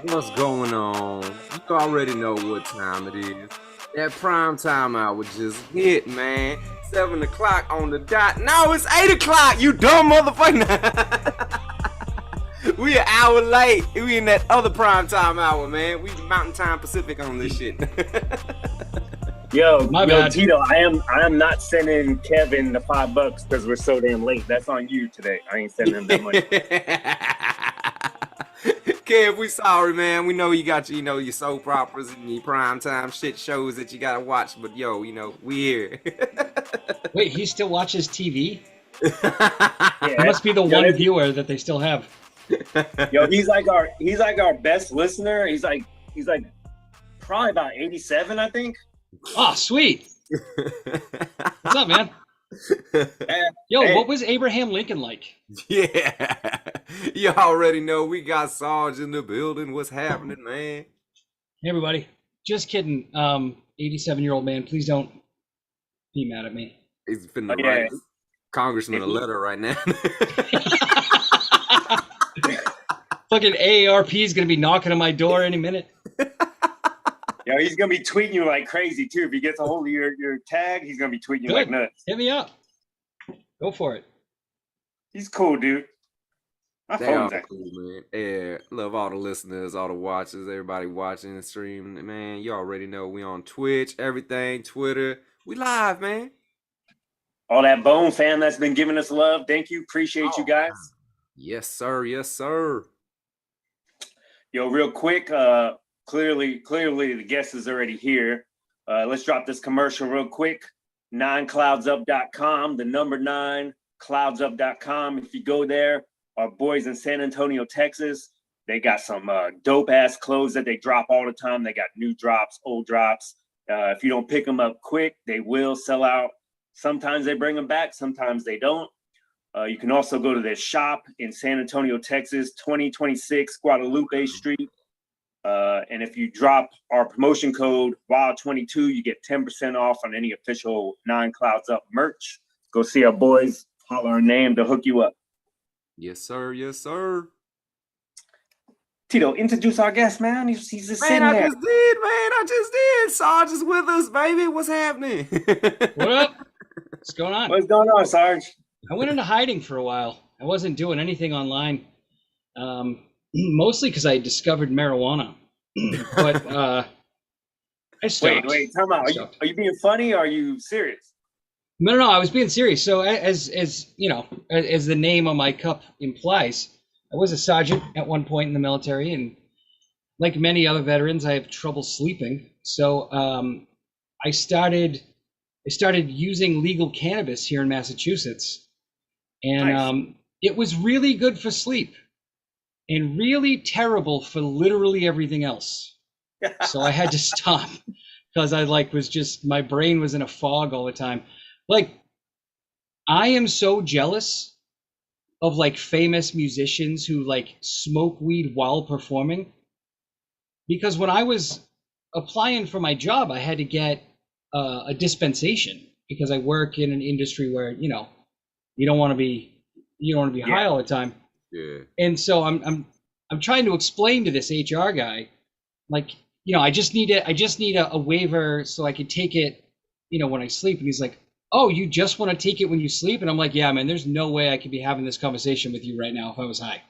What's going on? You already know what time it is. That prime time hour just hit, man. 7 o'clock on the dot. No, it's 8 o'clock. You dumb motherfucker. We an hour late. We in that other prime time hour, man. We Mountain Time Pacific on this shit. Yo, My bad. Tito, I am not sending Kevin the $5 because we're so damn late. That's on you today. I ain't sending him that money. Kev, we sorry, man. We know you got your soap operas and your prime time shit shows that you gotta watch, but yo, we here. Wait, he still watches TV? Yeah, He must be the one viewer that they still have. Yo, he's like our best listener. He's like probably about 87, I think. Oh, sweet. What's up, man? Yo, Hey. what was Abraham Lincoln like? Yeah, you already know we got Sarge in the building. What's happening, man? Hey, everybody. Just kidding. 87-year-old man, please don't be mad at me. He's finna Oh, yeah. write Congressman a letter right now. Fucking AARP is going to be knocking on my door any minute. Yo, he's gonna be tweeting you like crazy too. If he gets a hold of your tag, he's gonna be tweeting you like Good. nuts. Hit me up. Go for it. He's cool, dude. My They all phone's acting. cool, man. Yeah, love all the listeners, all the watchers, everybody watching and streaming. Man, you already know we on Twitch, everything, Twitter. We live, man. All that Bone fam that's been giving us love. Thank you. Appreciate you guys. Yes, sir. Yes, sir. Yo, real quick, clearly the guest is already here. Let's drop this commercial real quick. 9cloudsup.com, the number 9, cloudsup.com. If you go there, our boys in San Antonio, Texas, they got some dope ass clothes that they drop all the time. They got new drops, old drops. If you don't pick them up quick, they will sell out. Sometimes they bring them back, sometimes they don't. You can also go to their shop in San Antonio, Texas, 2026 Guadalupe Street. And if you drop our promotion code WILD22, you get 10% off on any official 9 Clouds Up merch. Go see our boys, holler our name to hook you up. Yes, sir. Yes, sir. Tito, introduce our guest, man. He's just sitting Man, there. I just did. Sarge is with us, baby. What's happening? What up? What's going on? What's going on, Sarge? I went into hiding for a while. I wasn't doing anything online, mostly because I discovered marijuana. But I stopped. Wait, time out. Are you being funny or are you serious? No, I was being serious. So as you know, as the name on my cup implies, I was a sergeant at one point in the military, and like many other veterans, I have trouble sleeping. So I started using legal cannabis here in Massachusetts, and Nice. it was really good for sleep and really terrible for literally everything else. So I had to stop because I my brain was in a fog all the time. Like, I am so jealous of like famous musicians who like smoke weed while performing, because when I was applying for my job, I had to get a dispensation because I work in an industry where you don't want to be high all the time. Yeah. And so I'm trying to explain to this HR guy, like, I just need a waiver so I could take it, when I sleep. And he's like, oh, you just want to take it when you sleep? And I'm like, yeah, man, there's no way I could be having this conversation with you right now if I was high.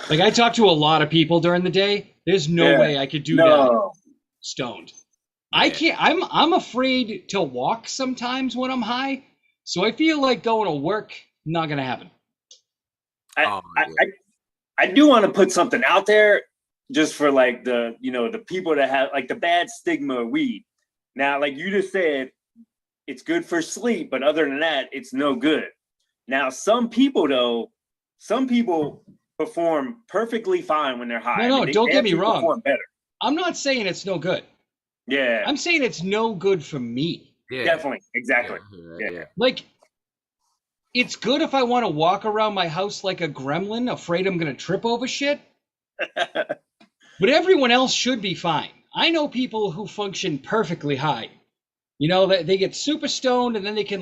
Like, I talk to a lot of people during the day. There's no way I could do that stoned. I can't. I'm afraid to walk sometimes when I'm high. So I feel like going to work, not gonna happen. I do want to put something out there just for like the people that have like the bad stigma of weed. Now, like you just said, it's good for sleep, but other than that, it's no good. Now, some people perform perfectly fine when they're high. No, don't get me wrong. Perform better. I'm not saying it's no good. Yeah, I'm saying it's no good for me. Yeah. definitely, exactly. Yeah. Like, it's good if I want to walk around my house like a gremlin, afraid I'm going to trip over shit. But everyone else should be fine. I know people who function perfectly high. They get super stoned and then they can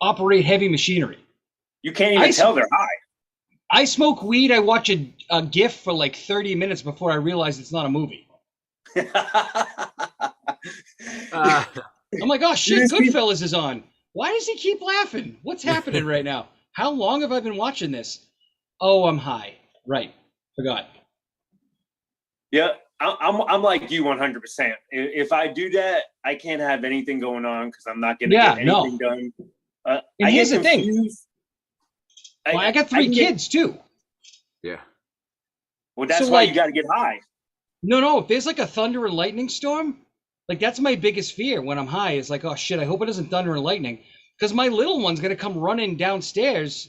operate heavy machinery. You can't even tell they're high. I smoke weed. I watch a GIF for like 30 minutes before I realize it's not a movie. Uh, I'm like, oh shit, just keep- Goodfellas is on. Why does he keep laughing? What's happening right now? How long have I been watching this? Oh, I'm high. Right. Forgot. Yeah, I'm like you 100%. If I do that, I can't have anything going on because I'm not gonna Yeah, get no. anything done. And here's the thing. confused. Well, I got 3 can get- kids too. yeah. Well, that's So, why like- you got to get high. No, if there's like a thunder and lightning storm, like that's my biggest fear when I'm high is like, oh shit, I hope it doesn't thunder and lightning. Because my little one's gonna come running downstairs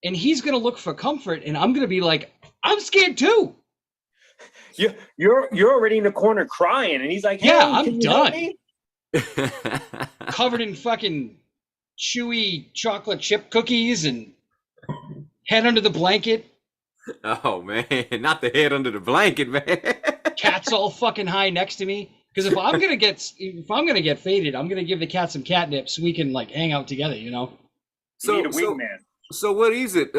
and he's gonna look for comfort and I'm gonna be like, I'm scared too. You're already in the corner crying, and he's like, "Hey, Yeah, I'm can you help done. me?" Covered in fucking chewy chocolate chip cookies and head under the blanket. Oh man, not the head under the blanket, man. Cat's all fucking high next to me. Because if I'm gonna get faded, I'm gonna give the cat some catnip so we can like hang out together, you know? You need a wingman. So what is it?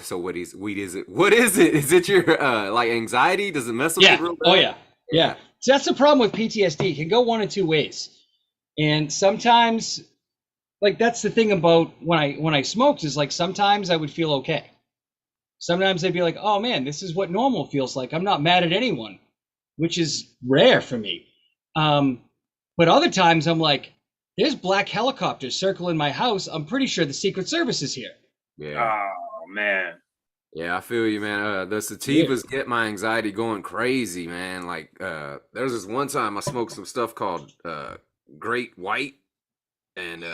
So what is weed? Is it? What is it? Is it your like anxiety? Does it mess with Yeah. you real bad? Oh yeah. Yeah. So that's the problem with PTSD. It can go one of 2 ways. And sometimes, like that's the thing about when I smoked is like sometimes I would feel okay. Sometimes I'd be like, oh man, this is what normal feels like. I'm not mad at anyone, which is rare for me. But other times I'm like, there's black helicopters circling my house. I'm pretty sure the Secret Service is here. Yeah. Oh man. Yeah, I feel you, man. The sativas get my anxiety going crazy, man. Like, there was this one time I smoked some stuff called Great White, and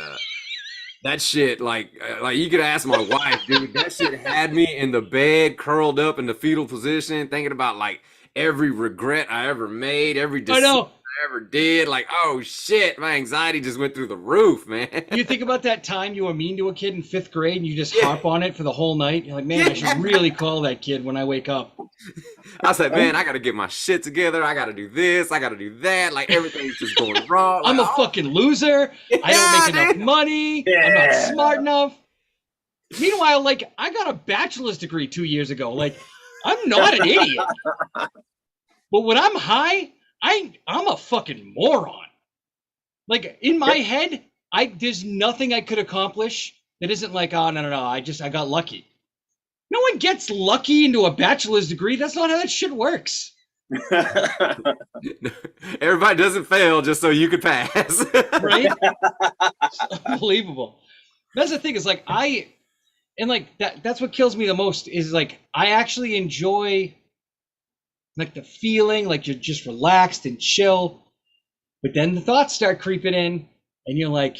that shit, like you could ask my wife, dude. That shit had me in the bed, curled up in the fetal position, thinking about like every regret I ever made, every I decision know. I ever did. Like, oh shit, my anxiety just went through the roof, man. You think about that time you were mean to a kid in 5th grade and you just Yeah. harp on it for the whole night. You're like, man, I should really call that kid when I wake up. I was like, man, I gotta get my shit together. I gotta do this. I gotta do that. Like everything's just going wrong. I'm a Like, oh, fucking loser. I don't make enough money. I'm not Yeah. smart enough. Meanwhile, like, I got a bachelor's degree 2 years ago. Like, I'm not an idiot. But when I'm high, I'm a fucking moron. Like, in my head, there's nothing I could accomplish that isn't like, oh, no, I got lucky. No one gets lucky into a bachelor's degree. That's not how that shit works. Everybody doesn't fail just so you could pass. Right? Unbelievable. That's the thing is like that's what kills me the most is like I actually enjoy like the feeling like you're just relaxed and chill, but then the thoughts start creeping in and you're like,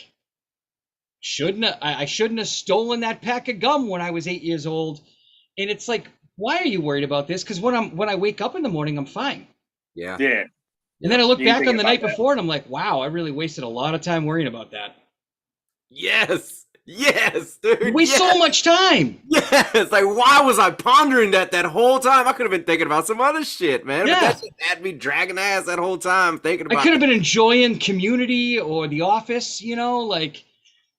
I shouldn't have stolen that pack of gum when I was 8 years old. And it's like, why are you worried about this? Because when I wake up in the morning, I'm fine. Yeah. Yeah. And then I look You didn't back think on the night about that. before and I'm like, wow, I really wasted a lot of time worrying about that. Yes. Yes, dude. Waste yes. so much time. Yes. Like, why was I pondering that whole time? I could have been thinking about some other shit, man. Yeah. But that shit had me dragging ass that whole time thinking I about could have been enjoying Community or The Office, you know, like.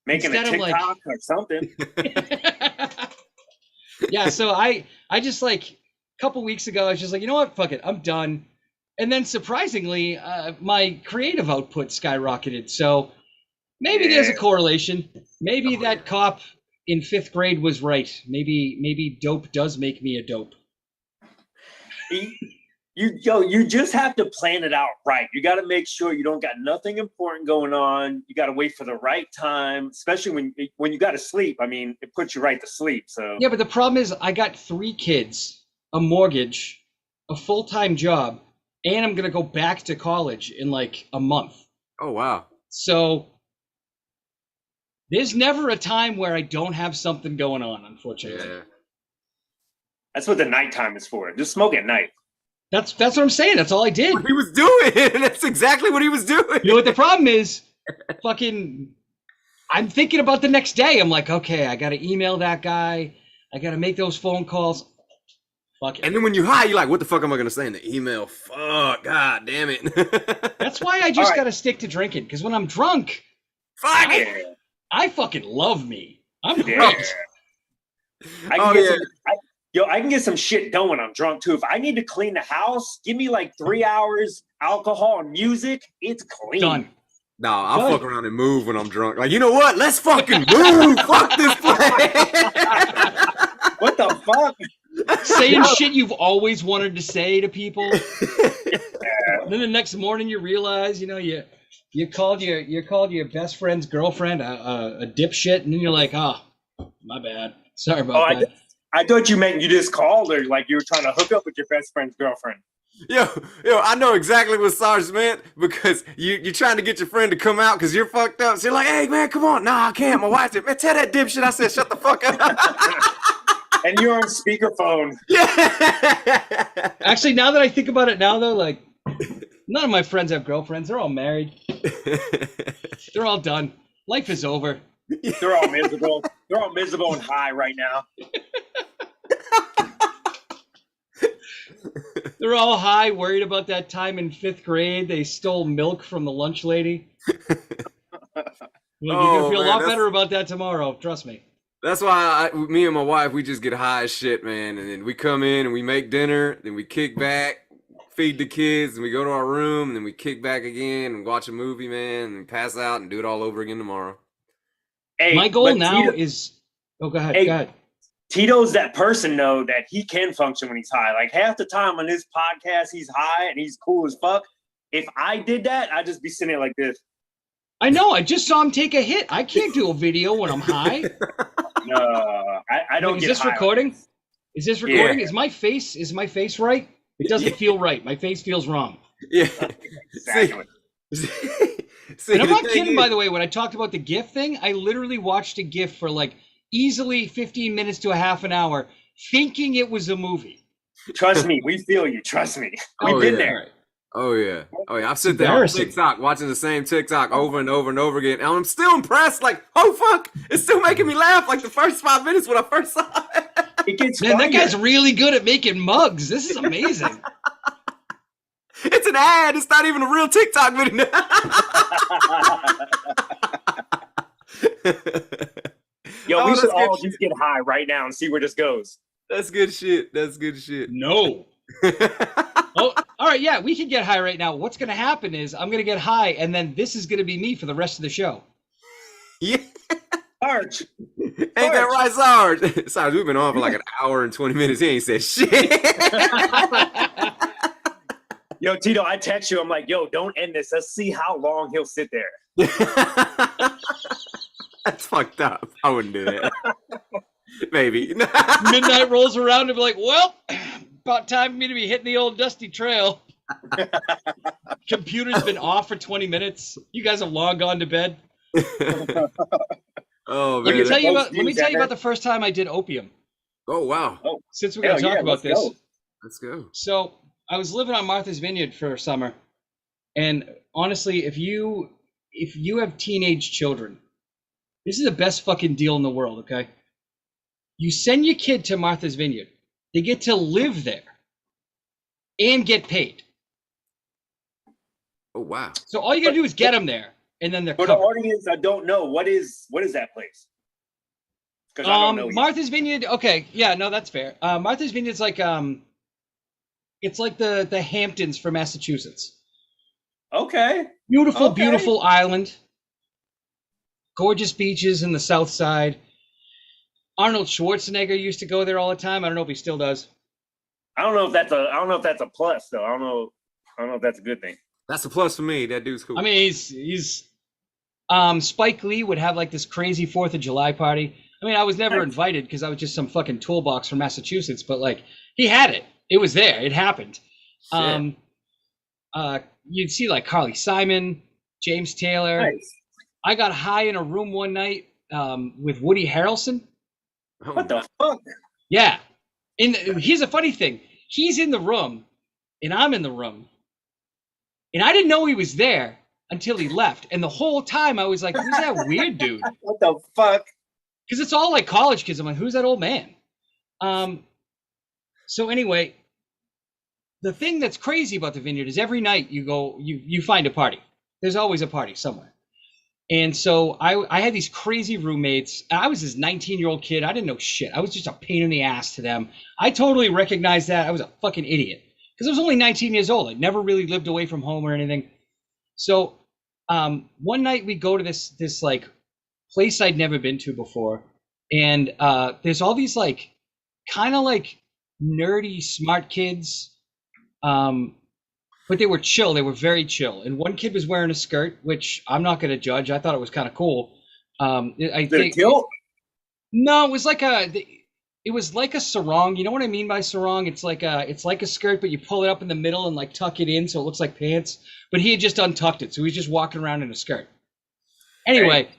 Making a Instead of, like- TikTok or something. Yeah, so I just like a couple weeks ago, I was just like, you know what, fuck it, I'm done. And then surprisingly, my creative output skyrocketed. So maybe there's a correlation. Maybe that cop in 5th grade was right. Maybe dope does make me a dope. You just have to plan it out right. You got to make sure you don't got nothing important going on. You got to wait for the right time, especially when you got to sleep. I mean, it puts you right to sleep. So Yeah, but the problem is I got 3 kids, a mortgage, a full-time job, and I'm gonna go back to college in like a month. Oh, wow. So there's never a time where I don't have something going on, unfortunately. Yeah. that's what the nighttime is for. Just smoke at night. That's what I'm saying. That's all I did. What he was doing. That's exactly what he was doing. You know what the problem is? Fucking, I'm thinking about the next day. I'm like, okay, I got to email that guy. I got to make those phone calls. Fuck it. And then when you high, you're like, what the fuck am I going to say in the email? Fuck, god damn it. That's why I just All right. got to stick to drinking. Because when I'm drunk, Fuck it. Yeah. I fucking love me. I'm Yeah. great. I can Oh, get yeah. some, Yo, I can get some shit done when I'm drunk too. If I need to clean the house, give me like 3 hours, alcohol and music. It's clean. Done. Nah, I'll Good. fuck around and move when I'm drunk. Like, you know what? Let's fucking move. Fuck this place. What the fuck? Saying shit you've always wanted to say to people. And then the next morning you realize, you called your best friend's girlfriend a dipshit, and then you're like, oh, my bad. Sorry about that. I thought you meant you just called her like you were trying to hook up with your best friend's girlfriend. Yo, I know exactly what Sarge meant because you're trying to get your friend to come out because you're fucked up. So you're like, hey, man, come on. Nah, I can't. My wife said, man, tell that dipshit I said, shut the fuck up. And you're on speakerphone. Yeah. Actually, now that I think about it now, though, like, none of my friends have girlfriends. They're all married. They're all done. Life is over. They're all miserable. They're all miserable and high right now. They're all high, worried about that time in 5th grade they stole milk from the lunch lady. You're gonna feel a lot better about that tomorrow. Trust me. That's why me and my wife, we just get high as shit, man. And then we come in and we make dinner, then we kick back, feed the kids, and we go to our room, and then we kick back again and watch a movie, man, and pass out and do it all over again tomorrow. Hey, my goal now is... Oh, go ahead. Hey, go ahead. Tito's that person, though, that he can function when he's high. Like, half the time on this podcast, he's high and he's cool as fuck. If I did that, I'd just be sitting there like this. I know. I just saw him take a hit. I can't do a video when I'm high. No, I don't Is get this high. recording? Is this recording? Yeah. Is my face right? It doesn't feel right. My face feels wrong. Yeah. Exactly. See, And I'm the not thing kidding, is- by the way. When I talked about the GIF thing, I literally watched a GIF for like easily 15 minutes to a half an hour, thinking it was a movie. Trust me, we feel you. Trust me. We've Oh, been yeah. there. Oh yeah, I've sit there on Embarrassing. TikTok watching the same TikTok over and over and over again, and I'm still impressed. Like, oh fuck, it's still making me laugh. Like the first 5 minutes when I first saw it. It gets Man, that funnier. guy's really good at making mugs. This is amazing. It's an ad. It's not even a real TikTok video. Yo, Oh, we that's should good all shit. just get high right now and see where this goes. That's good shit. That's good shit. No. Oh, all right. Yeah, we can get high right now. What's going to happen is I'm going to get high, and then this is going to be me for the rest of the show. Yeah, Arch, ain't that right, Sarge? Sarge, we've been on for like an hour and 20 minutes. He ain't said shit. yo, Tito, I text you. I'm like, yo, don't end this. Let's see how long he'll sit there. That's fucked up. I wouldn't do that. Maybe. Midnight rolls around and be like, well, about time for me to be hitting the old dusty trail. Computer's been off for 20 minutes. You guys have long gone to bed. Oh Let man. me tell you most about views ever. the first time I did opium. Oh wow. Since we're going to Hell talk yeah, about let's this. go. Let's go. So I was living on Martha's Vineyard for summer, and honestly, if you have teenage children, this is the best fucking deal in the world. Okay, you send your kid to Martha's Vineyard, they get to live there and get paid. Oh wow. So all you gotta do is get them there, and then they're For the covered. audience, I don't know what is that place. Because I don't know. Martha's Vineyard. Okay, yeah, no, that's fair. Martha's Vineyard's like it's like the Hamptons for Massachusetts. Okay. Beautiful, Okay. beautiful island. Gorgeous beaches in the south side. Arnold Schwarzenegger used to go there all the time. I don't know if he still does. I don't know if that's a plus though. I don't know if that's a good thing. That's a plus for me. That dude's cool. I mean, he's Spike Lee would have like this crazy 4th of July party. I mean, I was never invited because I was just some fucking toolbox from Massachusetts, but like he had it. It was there. It happened. Shit. You'd see like Carly Simon, James Taylor. Nice. I got high in a room one night with Woody Harrelson. Oh, What the fuck? Yeah. And here's a funny thing. He's in the room and I'm in the room. And I didn't know he was there until he left. And the whole time I was like, who's that weird dude? What the fuck? Because it's all like college kids. I'm like, who's that old man? So anyway, the thing that's crazy about the Vineyard is every night you go, you find a party. There's always a party somewhere. And so I had these crazy roommates. And I was this 19-year-old kid. I didn't know shit. I was just a pain in the ass to them. I totally recognized that. I was a fucking idiot because I was only 19 years old. I'd never really lived away from home or anything. So one night we go to this like place I'd never been to before, and there's all these like kind of like nerdy smart kids, but they were chill. They were very chill. And one kid was wearing a skirt, which I'm not going to judge. I thought it was kind of cool. I think no, it was like a sarong. You know what I mean by sarong? It's like a skirt, but you pull it up in the middle and like tuck it in so it looks like pants. But he had just untucked it, so he's just walking around in a skirt. Anyway,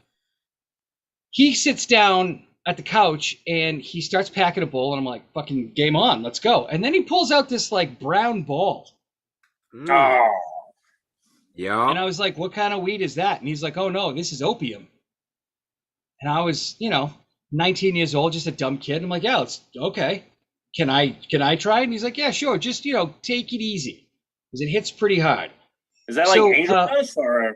he sits down at the couch and he starts packing a bowl, and I'm like, fucking game on, let's go. And then he pulls out this like brown ball. Oh. Yeah. And I was like, what kind of weed is that? And he's like, oh no, this is opium. And I was, 19 years old, just a dumb kid. I'm like, yeah, it's okay. Can I try it? And he's like, yeah, sure. Just, take it easy because it hits pretty hard. Is that like angel dust or?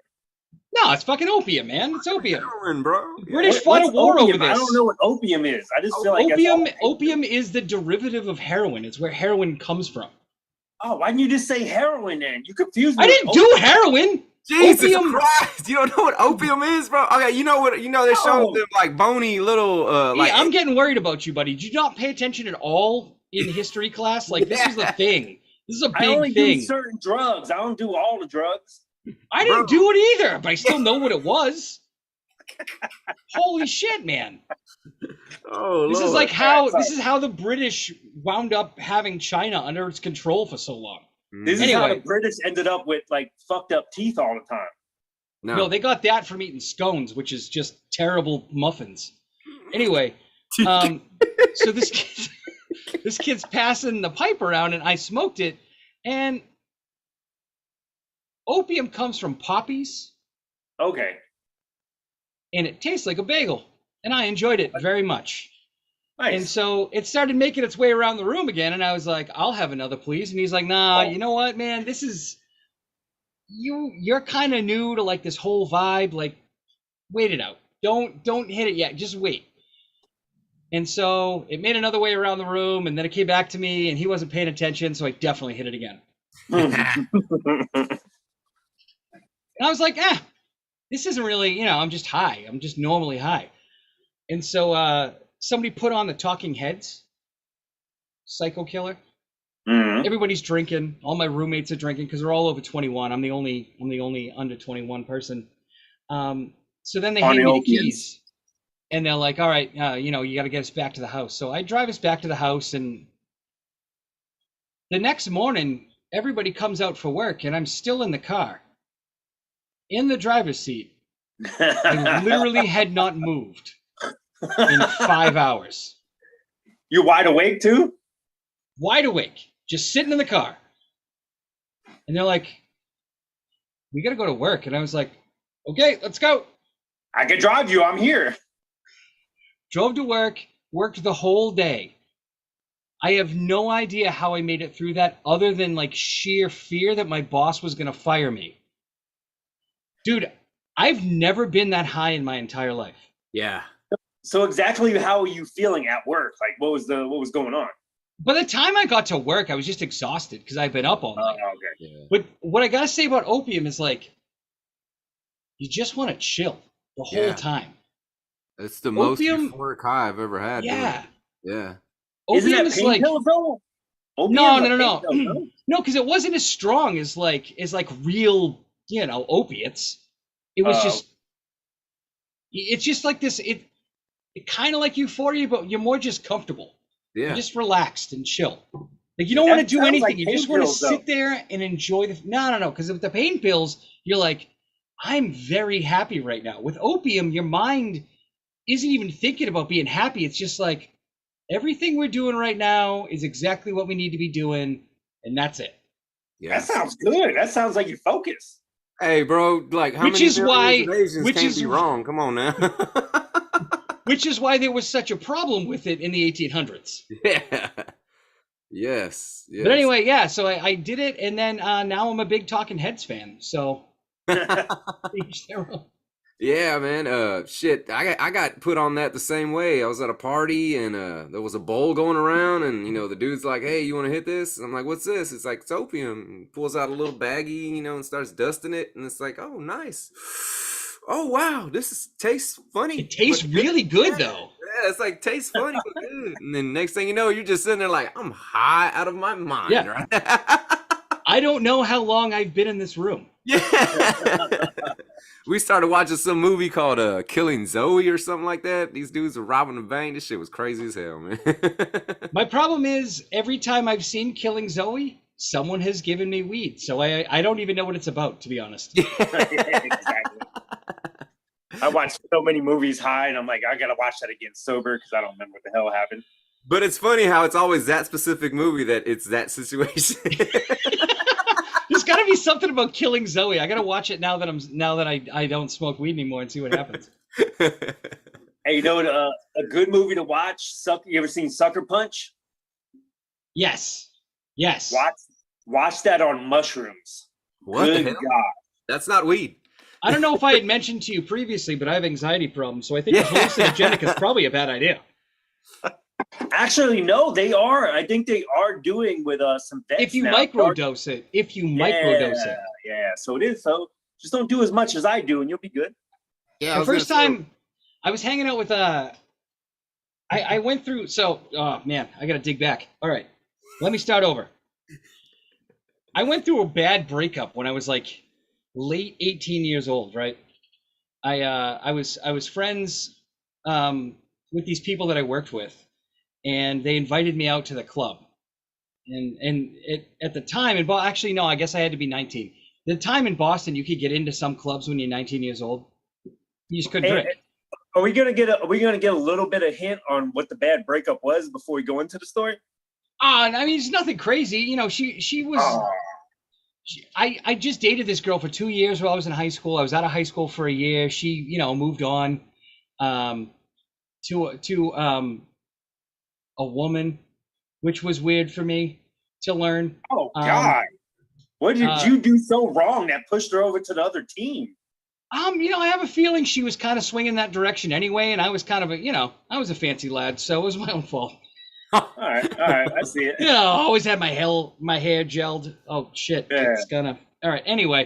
No, it's fucking opium, man. It's opium. Heroin, bro. The British fought a war over this. I don't know what opium is. I just feel like opium is the derivative of heroin. It's where heroin comes from. Oh, why didn't you just say heroin then? You confused me. I didn't do heroin. Jesus Opium. Christ! You don't know what opium is, bro? Okay, you know what? They showed them like bony little. Yeah, I'm getting worried about you, buddy. Did you not pay attention at all in history class? Like this was a thing. This is a big thing. I only do certain drugs. I don't do all the drugs. I didn't do it either, but I still know what it was. Holy shit, man! Oh, this Lord. is like how this is how the British wound up having China under its control for so long. This is how the British ended up with like fucked up teeth all the time. No, they got that from eating scones, which is just terrible muffins. Anyway, so this kid's passing the pipe around, and I smoked it, and opium comes from poppies. Okay. And it tastes like a bagel, and I enjoyed it very much. Nice. And so it started making its way around the room again, and I was like, I'll have another, please. And he's like, nah, you know what, man? This is you're kind of new to like this whole vibe. Like, wait it out. Don't hit it yet. Just wait. And so it made another way around the room, and then it came back to me, and he wasn't paying attention, so I definitely hit it again. And I was like, this isn't really, I'm just high. I'm just normally high. And so somebody put on the Talking Heads, Psycho Killer. Mm-hmm. Everybody's drinking. All my roommates are drinking because they're all over 21. I'm the only under 21 person. So then they hand me the keys, and they're like, all right, you got to get us back to the house. So I drive us back to the house, and the next morning, everybody comes out for work, and I'm still in the car, in the driver's seat. I literally had not moved in 5 hours. You wide awake too? Wide awake, just sitting in the car. And they're like, we got to go to work. And I was like, okay, let's go. I can drive you. I'm here. Drove to work, worked the whole day. I have no idea how I made it through that other than like sheer fear that my boss was going to fire me. Dude, I've never been that high in my entire life. Yeah. So exactly how are you feeling at work? Like what was going on? By the time I got to work, I was just exhausted because I've been up all night. Okay. Yeah. But what I got to say about opium is like, you just want to chill the whole time. It's the most Opium- euphoric high I've ever had. Yeah. Dude. Yeah. Isn't Opium that is like, painkillers though? no. No, because it wasn't as strong as like real, opiates. It was it's just like this. It kind of like euphoria, but you're more just comfortable. Yeah. You're just relaxed and chill. Like you don't want to do sounds anything. like You pain just want to pills, sit though. there and enjoy the. No. Because with the pain pills, you're like, I'm very happy right now. With opium, your mind isn't even thinking about being happy. It's just like everything we're doing right now is exactly what we need to be doing, and that's it. Yeah. That sounds good. That sounds like you focus. Hey, bro, like how Which many is why- billions of Asians which can't is- be wrong? Come on now. Which is why there was such a problem with it in the 1800s. Yeah. Yes. But anyway, yeah, so I did it, and then now I'm a big Talking Heads fan. So each their own. Yeah, man. Shit. I got put on that the same way. I was at a party and there was a bowl going around, and the dude's like, "Hey, you want to hit this?" And I'm like, "What's this?" It's like it's opium. And pulls out a little baggie, and starts dusting it, and it's like, "Oh, nice. Oh, wow. Tastes funny, It tastes but really good yeah, though. yeah, it's like tastes funny but good." And then next thing you know, you're just sitting there like, I'm high out of my mind, Yeah. right? I don't know how long I've been in this room. Yeah. We started watching some movie called Killing Zoe or something like that. These dudes were robbing a bank. This shit was crazy as hell, man. My problem is every time I've seen Killing Zoe, someone has given me weed. So I don't even know what it's about, to be honest. Exactly. I watched so many movies high, and I'm like, I gotta watch that again sober because I don't remember what the hell happened. But it's funny how it's always that specific movie that it's that situation. There's got to be something about Killing Zoe. I got to watch it now that I don't smoke weed anymore and see what happens. Hey, a good movie to watch? You ever seen Sucker Punch? Yes. Watch that on mushrooms. What Good the hell? God. That's not weed. I don't know if I had mentioned to you previously, but I have anxiety problems, so I think hallucinogenic is probably a bad idea. Actually, no, they are. I think they are doing with some vets If you now. microdose it. Yeah, so it is. So just don't do as much as I do, and you'll be good. Yeah. The first time I was hanging out with I went through. So, oh man, I gotta dig back. All right, let me start over. I went through a bad breakup when I was like late 18 years old. Right. I was friends with these people that I worked with, and they invited me out to the club. And at the time, actually no, I guess I had to be 19. The time in Boston, you could get into some clubs when you're 19 years old. You just couldn't drink. Are we gonna get a little bit of hint on what the bad breakup was before we go into the story? I mean, it's nothing crazy. She was. Oh. I just dated this girl for 2 years while I was in high school. I was out of high school for a year. She, moved on to a woman, which was weird for me to learn. Oh God! What did you do so wrong that pushed her over to the other team? I have a feeling she was kind of swinging that direction anyway, and I was kind of I was a fancy lad, so it was my own fault. All right, I see it. I always had my hair gelled. Oh shit, Yeah. It's gonna. All right, anyway,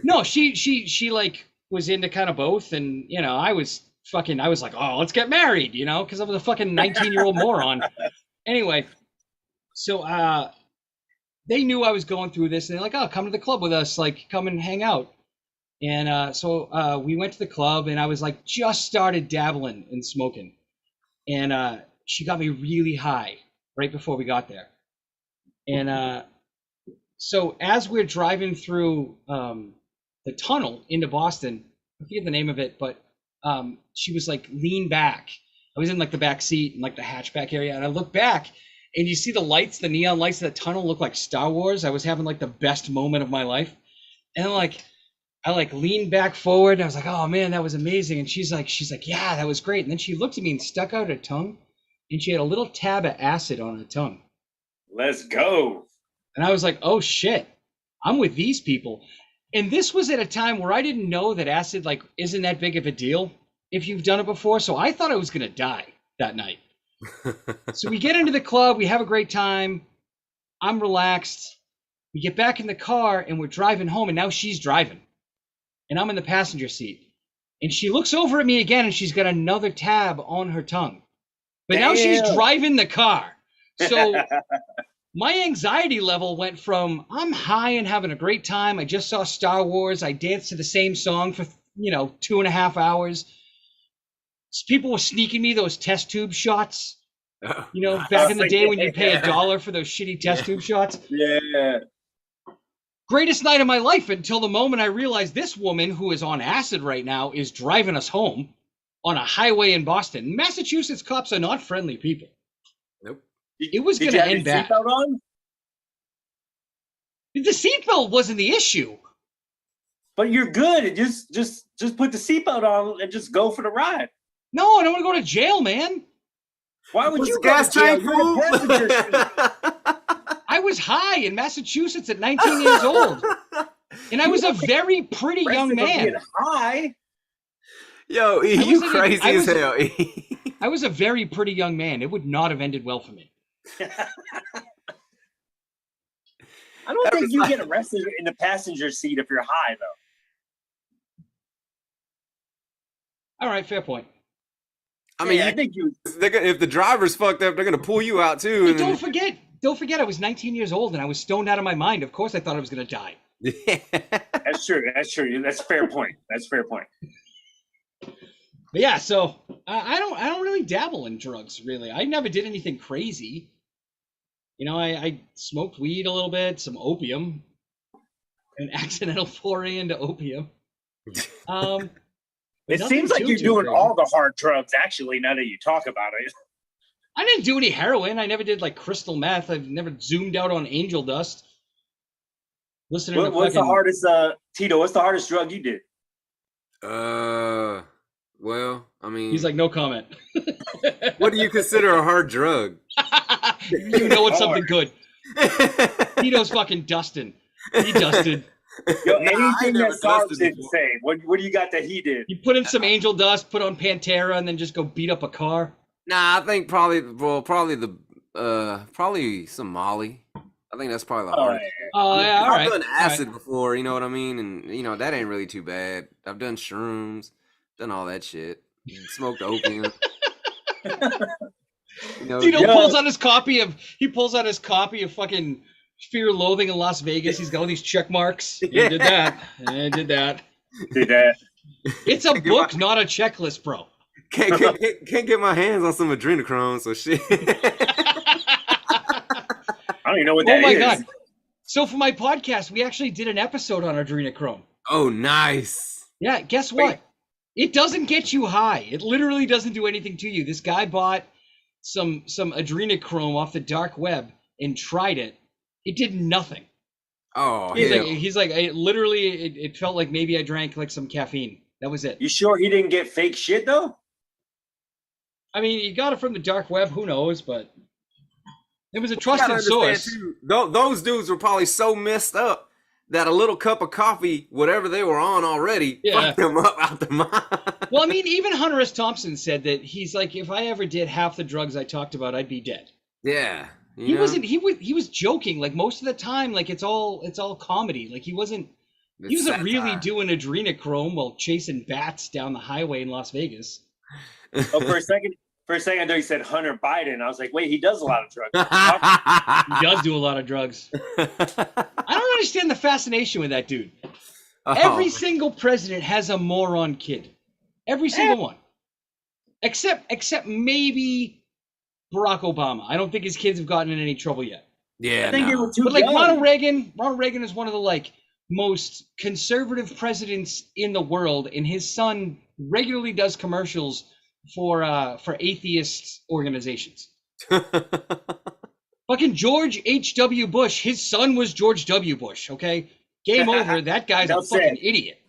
no, she like was into kind of both, and I was like, oh, let's get married, because I was a fucking 19-year-old moron. Anyway, so they knew I was going through this, and they're like, oh, come to the club with us, like come and hang out. And so we went to the club, and I was like just started dabbling in smoking, and she got me really high right before we got there. And so as we're driving through the tunnel into Boston, I forget the name of it, but she was like, lean back. I was in like the back seat and like the hatchback area, and I look back and you see the lights, the neon lights of the tunnel look like Star Wars. I was having like the best moment of my life. And I leaned back forward. And I was like, oh man, that was amazing. And she's like, yeah, that was great. And then she looked at me and stuck out her tongue, and she had a little tab of acid on her tongue. Let's go. And I was like, oh shit, I'm with these people. And this was at a time where I didn't know that acid like isn't that big of a deal if you've done it before. So I thought I was gonna die that night. So we get into the club, we have a great time. I'm relaxed. We get back in the car and we're driving home, and now she's driving. And I'm in the passenger seat. And she looks over at me again, and she's got another tab on her tongue. But now she's driving the car. So my anxiety level went from I'm high and having a great time. I just saw Star Wars. I danced to the same song for 2.5 hours. People were sneaking me those test tube shots. Back in the day when you pay $1 for those shitty test tube shots. Yeah. Greatest night of my life until the moment I realized this woman who is on acid right now is driving us home on a highway in Boston. Massachusetts cops are not friendly people. Nope. It was going to end bad. Seatbelt on? The seatbelt wasn't the issue. But you're good. Just put the seatbelt on and just go for the ride. No, I don't want to go to jail, man. Why would you gas tank, You're in fool? passenger seat. I was high in Massachusetts at 19 years old. And I was a very pretty young Arrested for man. being high. Yo, E, you wasn't crazy even- I as was- hell. E. I was a very pretty young man. It would not have ended well for me. I don't think you get arrested in the passenger seat if you're high, though. All right, fair point. I mean, Yeah, I think you. if the driver's fucked up, they're gonna pull you out too. But And don't forget, I was 19 years old and I was stoned out of my mind. Of course, I thought I was going to die. That's true. That's true. That's a fair point. That's a fair point. But yeah, so I don't really dabble in drugs really. I never did anything crazy. You know, I smoked weed a little bit, some opium, an accidental foray into opium. But It nothing seems like too you're doing crazy. all the hard drugs, actually, now that you talk about it. I didn't do any heroin. I never did like crystal meth. I've never zoomed out on angel dust. Listening to What's the fucking- hardest, Tito, what's the hardest drug you did? Well, I mean, He's like, no comment. what do you consider a hard drug? You know it's something good. Tito's fucking dusting. He dusted. Yo, Nah, I anything never that Sarge dusted didn't before. say. What do you got that he did? You put in some angel dust, put on Pantera, and then just go beat up a car. Nah, I think probably some Molly. I think that's probably the Oh, hardest. Oh yeah, all right. I've done all right. acid before, you know what I mean, and you know that ain't really too bad. I've done shrooms, done all that shit, smoked opium. You know, Tito Yo. pulls out his copy of fucking Fear, Loathing in Las Vegas. He's got all these check marks. Yeah, did that. I did that. Did that. It's a Give book, not a checklist, bro. can't get my hands on some adrenochrome, so shit. I don't even know what that Oh is. my god. So for my podcast, we actually did an episode on adrenochrome. Oh, nice. Yeah, guess Wait. what? It doesn't get you high. It literally doesn't do anything to you. This guy bought some adrenochrome off the dark web and tried it. It did nothing. Oh, He's hell. like, it felt like maybe I drank like some caffeine. That was it. You sure he didn't get fake shit, though? I mean, he got it from the dark web. Who knows? But it was a You gotta trusted understand, source. too, those dudes were probably so messed up that a little cup of coffee, whatever they were on already, Yeah. fucked them up out the mind. Well, I mean, even Hunter S. Thompson said that he's like, if I ever did half the drugs I talked about, I'd be dead. Yeah. you He know? wasn't. He was joking. Like most of the time, like it's all comedy. Like he wasn't. He It's wasn't really satire. doing adrenochrome while chasing bats down the highway in Las Vegas. Oh, for a second, I thought you said Hunter Biden. I was like, wait, he does a lot of drugs. He does do a lot of drugs. I don't understand the fascination with that dude. Oh. Every single president has a moron kid. Every single one. Except maybe Barack Obama. I don't think his kids have gotten in any trouble yet. Yeah, I think they no. were too But like young. Ronald Reagan is one of the like most conservative presidents in the world, and his son regularly does commercials for atheist organizations. Fucking George H.W. Bush, his son was George W. Bush, okay? Game over. That guy's a Enough said. fucking idiot.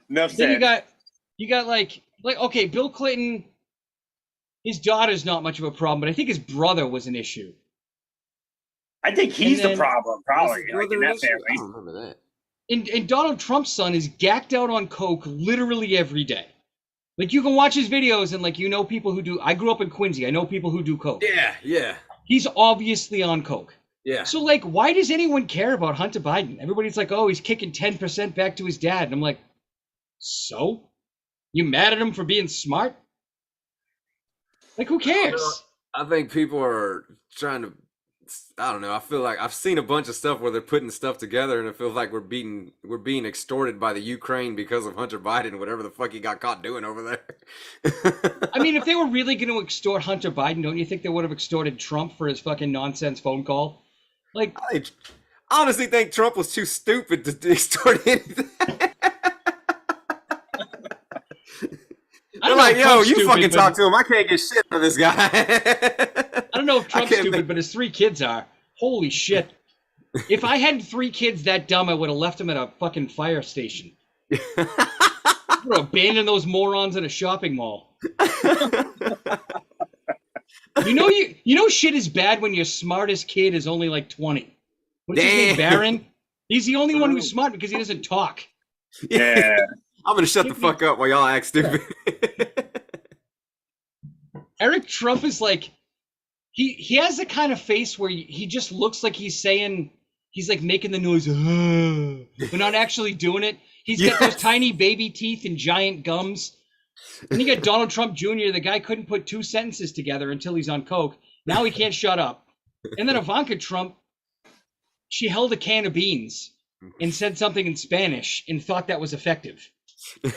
Enough Then said. you got like okay, Bill Clinton, his daughter's not much of a problem, but I think his brother was an issue. I think he's And the then- problem, probably, What's like the in other that issue? I family. don't remember that. And Donald Trump's son is gacked out on coke literally every day. Like you can watch his videos and like you know people who do. I grew up in Quincy. I know people who do coke. Yeah. He's obviously on coke. Yeah. So like, why does anyone care about Hunter Biden? Everybody's like, oh, he's kicking 10% back to his dad, and I'm like, so you mad at him for being smart? Like, who cares? I think people are trying to. I don't know. I feel like I've seen a bunch of stuff where they're putting stuff together, and it feels like we're being extorted by the Ukraine because of Hunter Biden, whatever the fuck he got caught doing over there. I mean, if they were really going to extort Hunter Biden, don't you think they would have extorted Trump for his fucking nonsense phone call? Like, I honestly think Trump was too stupid to extort anything. I They're don't know like, if yo, Trump's you stupid, fucking but- talk to him. I can't get shit out of this guy. I don't know if Trump's can't stupid, think- but his 3 kids are. Holy shit. If I had 3 kids that dumb, I would have left them at a fucking fire station. I would have abandoned those morons at a shopping mall. You know shit is bad when your smartest kid is only like 20. What's his name, Damn. Barron? He's the only one who's smart because he doesn't talk. Yeah. I'm gonna shut the fuck up while y'all act stupid. Eric Trump is like, he has the kind of face where he just looks like he's like making the noise, but not actually doing it. He's got those tiny baby teeth and giant gums. And you got Donald Trump Jr., the guy couldn't put 2 sentences together until he's on coke. Now he can't shut up. And then Ivanka Trump, she held a can of beans and said something in Spanish and thought that was effective. I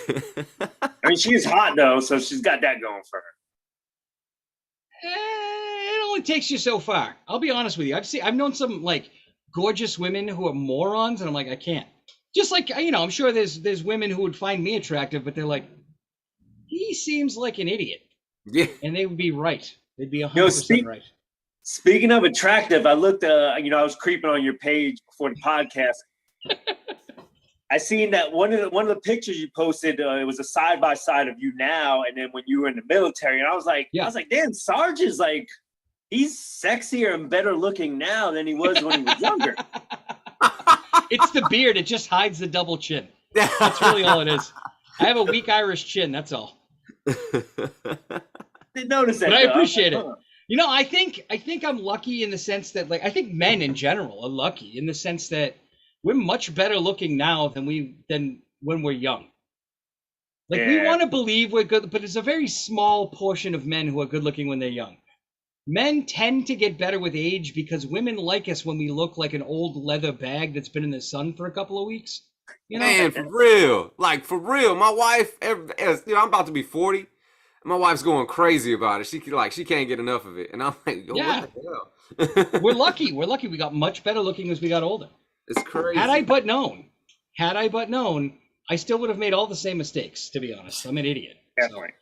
mean, she's hot though, so she's got that going for her. It only takes you so far. I'll be honest with you. I've known some like gorgeous women who are morons, and I'm like, I can't. Just like, you know, I'm sure there's women who would find me attractive, but they're like, he seems like an idiot. Yeah. And they would be right. They'd be 100% right. Speaking of attractive, I looked, I was creeping on your page before the podcast. I seen that one of the pictures you posted, it was a side by side of you now, and then when you were in the military, and I was like, damn, Sarge is like, he's sexier and better looking now than he was when he was younger. It's the beard. It just hides the double chin. That's really all it is. I have a weak Irish chin. That's all. Didn't notice that. But I appreciate it. You know, I think I'm lucky in the sense that, like, I think men in general are lucky in the sense that we're much better looking now than when we're young. Like, we want to believe we're good, but there's a very small portion of men who are good looking when they're young. Men tend to get better with age because women like us when we look like an old leather bag that's been in the sun for a couple of weeks. You know? Man, for real. Like, for real. My wife, I'm about to be 40. My wife's going crazy about it. She can't get enough of it. And I'm like, what the hell? We're lucky. We're lucky. We got much better looking as we got older. It's crazy. Had I but known, I still would have made all the same mistakes, to be honest. I'm an idiot. Definitely. So.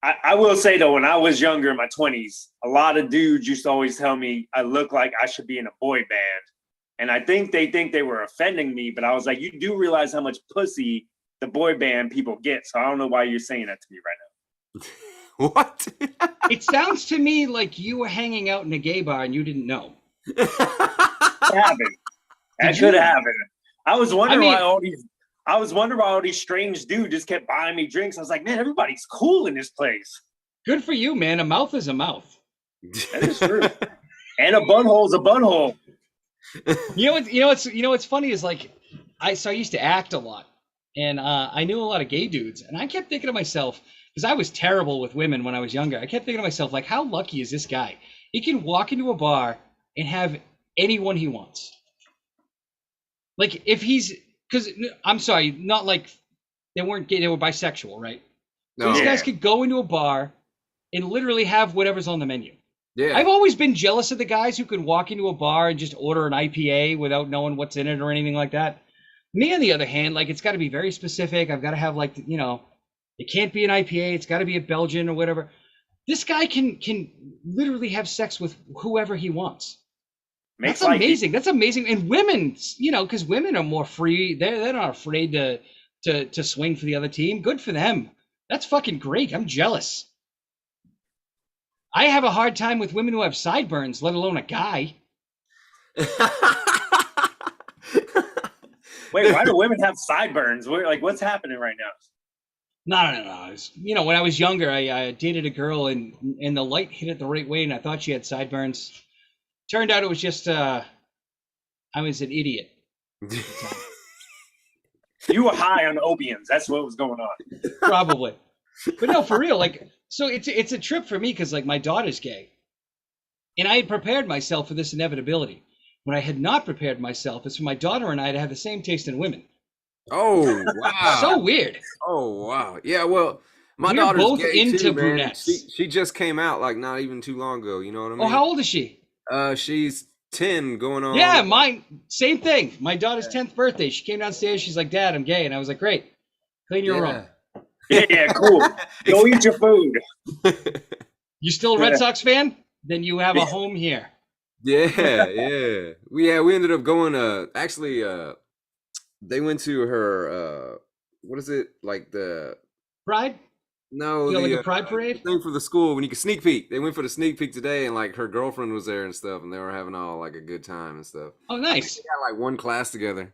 I will say, though, when I was younger in my 20s, a lot of dudes used to always tell me I look like I should be in a boy band. And I think they were offending me, but I was like, you do realize how much pussy the boy band people get. So I don't know why you're saying that to me right now. What? It sounds to me like you were hanging out in a gay bar and you didn't know. That could happen. I was wondering why all these strange dudes just kept buying me drinks. I was like, man, everybody's cool in this place. Good for you, man. A mouth is a mouth. That is true. And a bunhole is a bunhole. You know what's funny is like I used to act a lot, and I knew a lot of gay dudes, and I kept thinking to myself, because I was terrible with women when I was younger, I kept thinking to myself, like, how lucky is this guy? He can walk into a bar and have anyone he wants. Like, if he's, because I'm sorry, not like they weren't gay, they were bisexual, right? So these guys could go into a bar and literally have whatever's on the menu. Yeah. I've always been jealous of the guys who can walk into a bar and just order an IPA without knowing what's in it or anything like that. Me, on the other hand, like, it's got to be very specific. I've got to have, like, you know, it can't be an IPA. It's got to be a Belgian or whatever. This guy can literally have sex with whoever he wants. That's amazing. That's amazing. And women, you know, because women are more free. They're not afraid to swing for the other team. Good for them. That's fucking great. I'm jealous. I have a hard time with women who have sideburns, let alone a guy. Wait, why do women have sideburns? What's happening right now? No. You know, when I was younger, I dated a girl and the light hit it the right way, and I thought she had sideburns. Turned out it was just I was an idiot. You were high on opiates. That's what was going on. Probably. But no, for real, like, so it's a trip for me because, like, my daughter's gay. And I had prepared myself for this inevitability. What I had not prepared myself is for my daughter and I to have the same taste in women. Oh, wow. So weird. Oh, wow. Yeah, well, my We're daughter's both gay into too, brunettes. Man. She just came out, like, not even too long ago. You know what I mean? Oh, how old is she? She's 10 going on. Yeah, mine, same thing. My daughter's 10th birthday. She came downstairs. She's like, Dad, I'm gay. And I was like, great. Clean your room. Yeah, cool. Go eat your food. You still a Red Sox fan? Then you have a home here. Yeah. We ended up going they went to her what is it? Like the Pride? No, You know, like the a pride parade? thing for the school when you can sneak peek. They went for the sneak peek today, and like her girlfriend was there and stuff, and they were having all like a good time and stuff. Oh, I think nice. they got like one class together.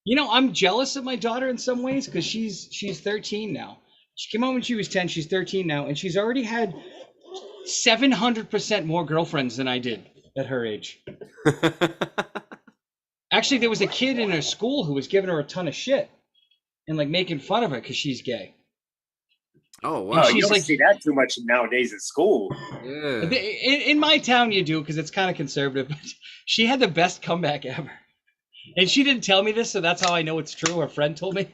You know, I'm jealous of my daughter in some ways because she's 13 now. She came out when she was 10. She's 13 now, and she's already had 700% more girlfriends than I did at her age. Actually, there was a kid in her school who was giving her a ton of shit and like making fun of her because she's gay. Oh Wow, wow! you she's don't like- see that too much nowadays in school. Yeah. In my town, you do because it's kind of conservative. But she had the best comeback ever, and she didn't tell me this, so that's how I know it's true. Her friend told me.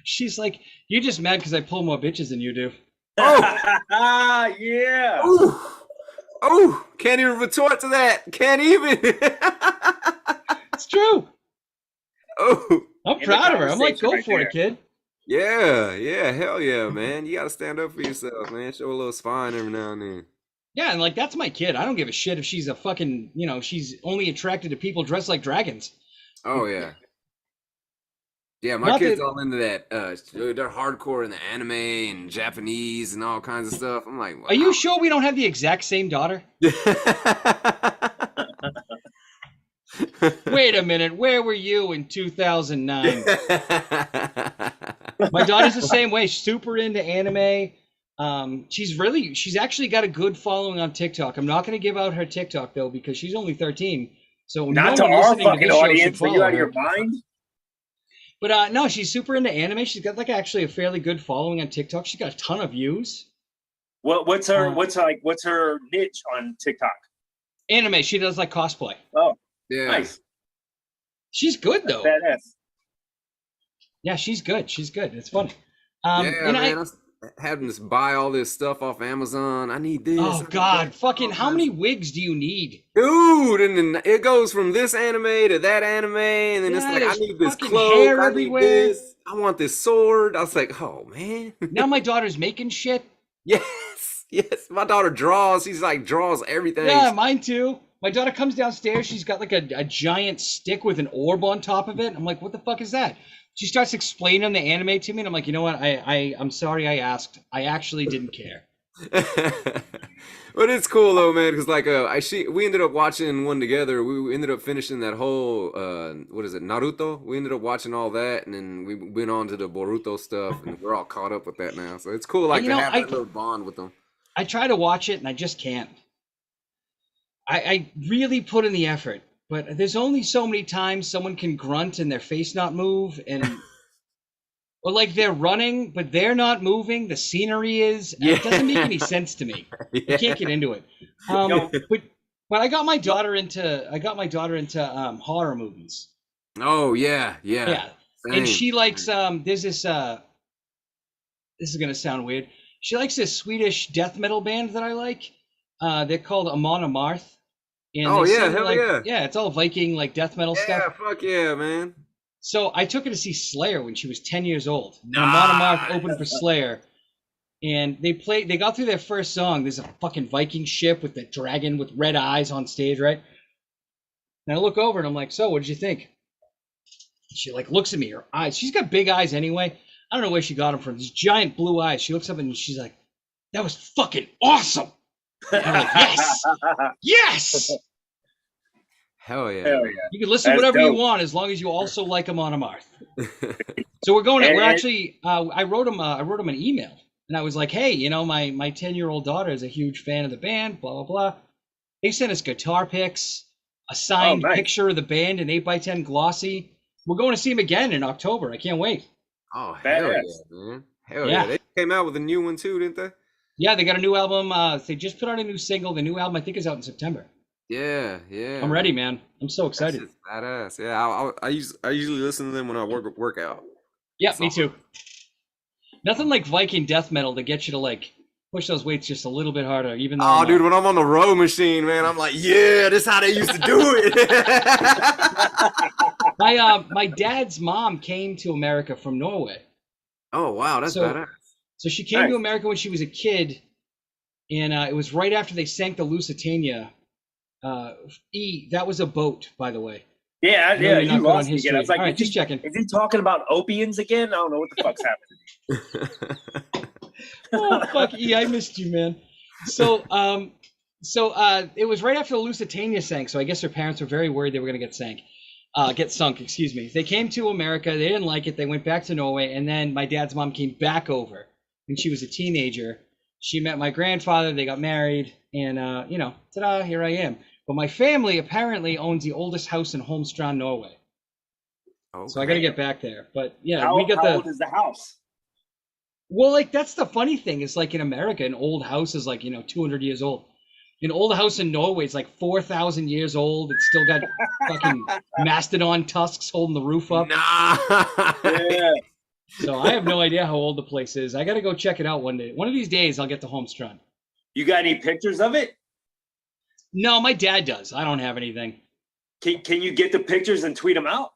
She's like, "You're just mad because I pull more bitches than you do." Yeah. Oh, can't even retort to that. Can't even. It's true. Oh, I'm In the proud of her. I'm like, conversation go right for there. it, kid. yeah, hell yeah, man. You gotta stand up for yourself, man. Show a little spine every now and then. Yeah, and like that's my kid. I don't give a shit if she's a fucking, you know, she's only attracted to people dressed like dragons. Oh yeah. Yeah, my Not kids that- all into that. They're hardcore in the anime and Japanese and all kinds of stuff. I'm like, Are you sure we don't have the exact same daughter? Wait a minute, where were you in 2009? My daughter's the same way, super into anime. She's actually got a good following on TikTok. I'm not going to give out her TikTok though because she's only 13. So Not no to one our listening to fucking this show should audience. Are you follow out of her. your mind? But no, she's super into anime. She's got like actually a fairly good following on TikTok. She's got a ton of views. What's her niche on TikTok? Anime. She does like cosplay. Oh, Yeah. nice. She's good though. Badass. Yeah, she's good. She's good. It's funny. Yeah, And man. I'm having to buy all this stuff off Amazon. I need this. I oh need God, that. fucking! How many wigs do you need? Dude, and then it goes from this anime to that anime, and then it's Yeah, like, I there's need this fucking cloak, hair I need everywhere. this, I want this sword. I was like, oh man. Now my daughter's making shit. Yes. My daughter draws. She's like draws everything. Yeah, mine too. My daughter comes downstairs. She's got like a giant stick with an orb on top of it. I'm like, what the fuck is that? She starts explaining the anime to me, and I'm like, you know what? I'm sorry I asked. I actually didn't care. But it's cool though, man, because like we ended up watching one together. We ended up finishing that whole what is it, Naruto? We ended up watching all that, and then we went on to the Boruto stuff, and we're all caught up with that now. So it's cool, like You to know, have that little bond with them. I try to watch it, and I just can't. I really put in the effort, but there's only so many times someone can grunt and their face not move, and or like they're running but they're not moving. The scenery is. And It doesn't make any sense to me. I can't get into it. Yo. But I got my daughter into horror movies. Oh yeah. Yeah, and Same. she likes there's this this is gonna sound weird. She likes this Swedish death metal band that I like. They're called Amon Amarth. And Oh, they yeah, sing, hell like, yeah. Yeah, it's all Viking like death metal Yeah, stuff. fuck yeah, man. So I took her to see Slayer when she was 10 years old. And Amon Amarth opened for Slayer. And they got through their first song. There's a fucking Viking ship with the dragon with red eyes on stage, right? And I look over and I'm like, so what did you think? She like looks at me, her eyes. She's got big eyes anyway. I don't know where she got them from. These giant blue eyes. She looks up and she's like, that was fucking awesome. And I'm like, yes, yes. Hell yeah. Hell man. yeah. You can listen That's whatever you dope. want as long as you also like Amon Amarth. So we're going. We're And- actually. I wrote him an email, and I was like, "Hey, you know, my 10-year-old daughter is a huge fan of the band. Blah blah blah." They sent us guitar picks, a signed nice. picture of the band, an 8x10 glossy. We're going to see him again in October. I can't wait. Oh hell Badass. yeah, man. Hell Yeah. yeah. They came out with a new one too, didn't they? Yeah, they got a new album. They just put out a new single. The new album, I think, is out in September. Yeah. I'm ready, man. I'm so That excited. shit's badass. Yeah, I usually listen to them when I work out. Yeah, me too. Nothing like Viking death metal to get you to like push those weights just a little bit harder, even though. Oh, dude, when I'm on the row machine, man, I'm like, yeah, this is how they used to do it. My dad's mom came to America from Norway. Oh, wow, that's So- badass. So she came Nice. to America when she was a kid, and it was right after they sank the Lusitania. That was a boat, by the way. Yeah, I know yeah, you're you not good lost on me again. I was like, All right, just checking. is he talking about opians again? I don't know what the fuck's happening. Oh fuck, E, I missed you, man. So it was right after the Lusitania sank, so I guess her parents were very worried they were gonna get sunk, excuse me. They came to America, they didn't like it, they went back to Norway, and then my dad's mom came back over when she was a teenager. She met my grandfather, they got married, and ta-da, here I am. But my family apparently owns the oldest house in Holmstrand, Norway. Okay. So I gotta get back there. But yeah, How, we got how old is the house? Well, like that's the funny thing is like in America, an old house is like 200 years old. An old house in Norway is like 4,000 years old. It's still got fucking mastodon tusks holding the roof up. Nah. Yeah. So I have no idea how old the place is. I got to go check it out one day. One of these days, I'll get to Holmstrand. You got any pictures of it? No, my dad does. I don't have anything. Can you get the pictures and tweet them out?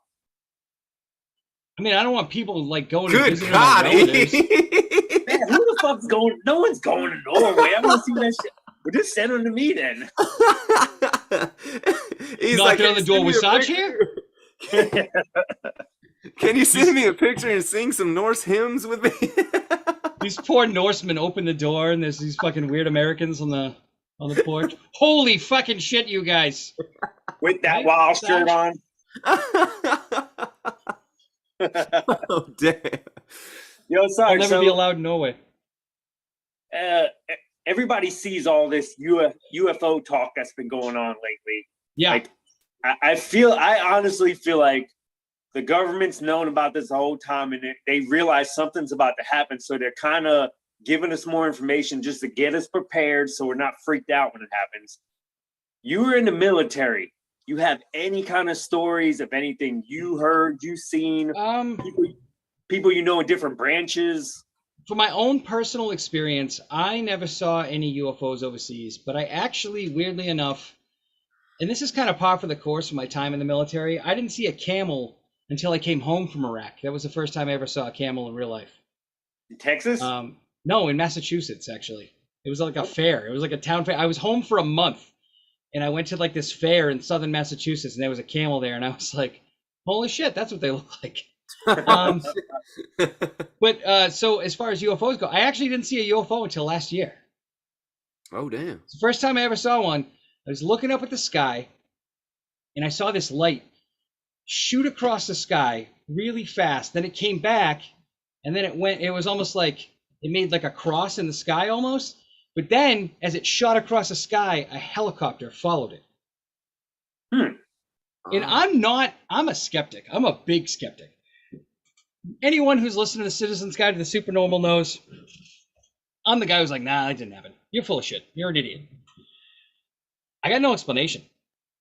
I mean, I don't want people like going to Good visit God. my relatives. Man, who the fuck's going? No one's going to Norway. I want to see that shit. Well, just send them to me then. He's Knocking on the "Can you door send me with a Saj picture?" here? Can you send me a picture and sing some Norse hymns with me? These poor Norsemen open the door and there's these fucking weird Americans on the porch. Holy fucking shit, you guys. With that Right, wild Saj? shirt on. Oh, damn. Yo, I'll sorry. never be allowed in Norway. Everybody sees all this UFO talk that's been going on lately. Yeah. Like, I honestly feel like the government's known about this the whole time, and they realize something's about to happen. So they're kind of giving us more information just to get us prepared, so we're not freaked out when it happens. You were in the military. You have any kind of stories of anything you heard, you seen, people you know in different branches? For my own personal experience, I never saw any UFOs overseas, but I actually, weirdly enough, and this is kind of par for the course of my time in the military, I didn't see a camel until I came home from Iraq. That was the first time I ever saw a camel in real life. In Texas? No, in Massachusetts, actually. It was like a fair. It was like a town fair. I was home for a month, and I went to like this fair in southern Massachusetts, and there was a camel there, and I was like, holy shit, that's what they look like. But so as far as UFOs go, I actually didn't see a UFO until last year. Oh, damn. It's the first time I ever saw one. I was looking up at the sky, and I saw this light shoot across the sky really fast. Then it came back, and then it was almost like it made like a cross in the sky almost. But then as it shot across the sky, a helicopter followed it. And I'm a skeptic. I'm a big skeptic. Anyone who's listened to the Citizen's Guide to the Supernormal knows I'm the guy who's like, nah, that didn't happen. You're full of shit. You're an idiot. I got no explanation.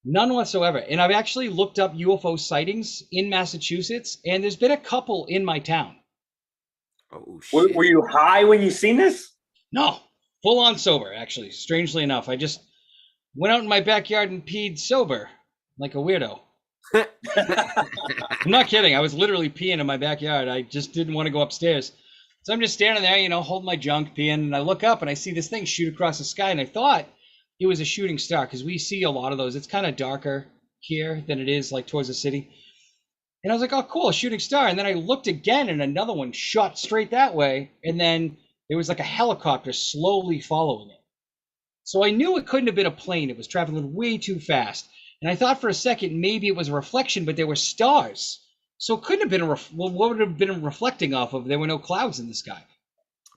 None whatsoever. And I've actually looked up UFO sightings in Massachusetts, and there's been a couple in my town. Oh, shit. Were you high when you seen this? No, full on sober, actually. Strangely enough, I just went out in my backyard and peed sober, like a weirdo. I'm not kidding. I was literally peeing in my backyard. I just didn't want to go upstairs. So I'm just standing there, holding my junk, peeing, and I look up and I see this thing shoot across the sky, and I thought it was a shooting star because we see a lot of those. It's kind of darker here than it is like towards the city. And I was like, oh, cool, a shooting star. And then I looked again, and another one shot straight that way, and then there was like a helicopter slowly following it. So I knew it couldn't have been a plane. It was traveling way too fast. And I thought for a second maybe it was a reflection, but there were stars. So it couldn't have been what would have been reflecting off of? There were no clouds in the sky.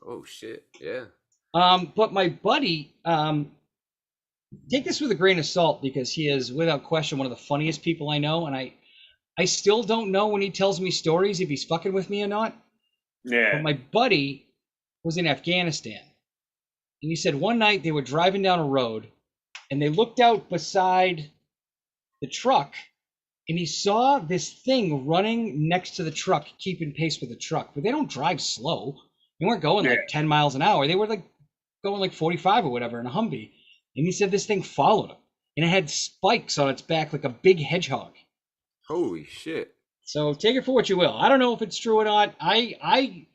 Oh, shit. Yeah. But my buddy, take this with a grain of salt because he is without question one of the funniest people I know. And I still don't know when he tells me stories if he's fucking with me or not. Yeah. But my buddy was in Afghanistan. And he said one night they were driving down a road and they looked out beside the truck and he saw this thing running next to the truck, keeping pace with the truck. But they don't drive slow. They weren't going like 10 miles an hour. They were like going like 45 or whatever in a Humvee. And he said this thing followed him. And it had spikes on its back like a big hedgehog. Holy shit. So take it for what you will. I don't know if it's true or not. I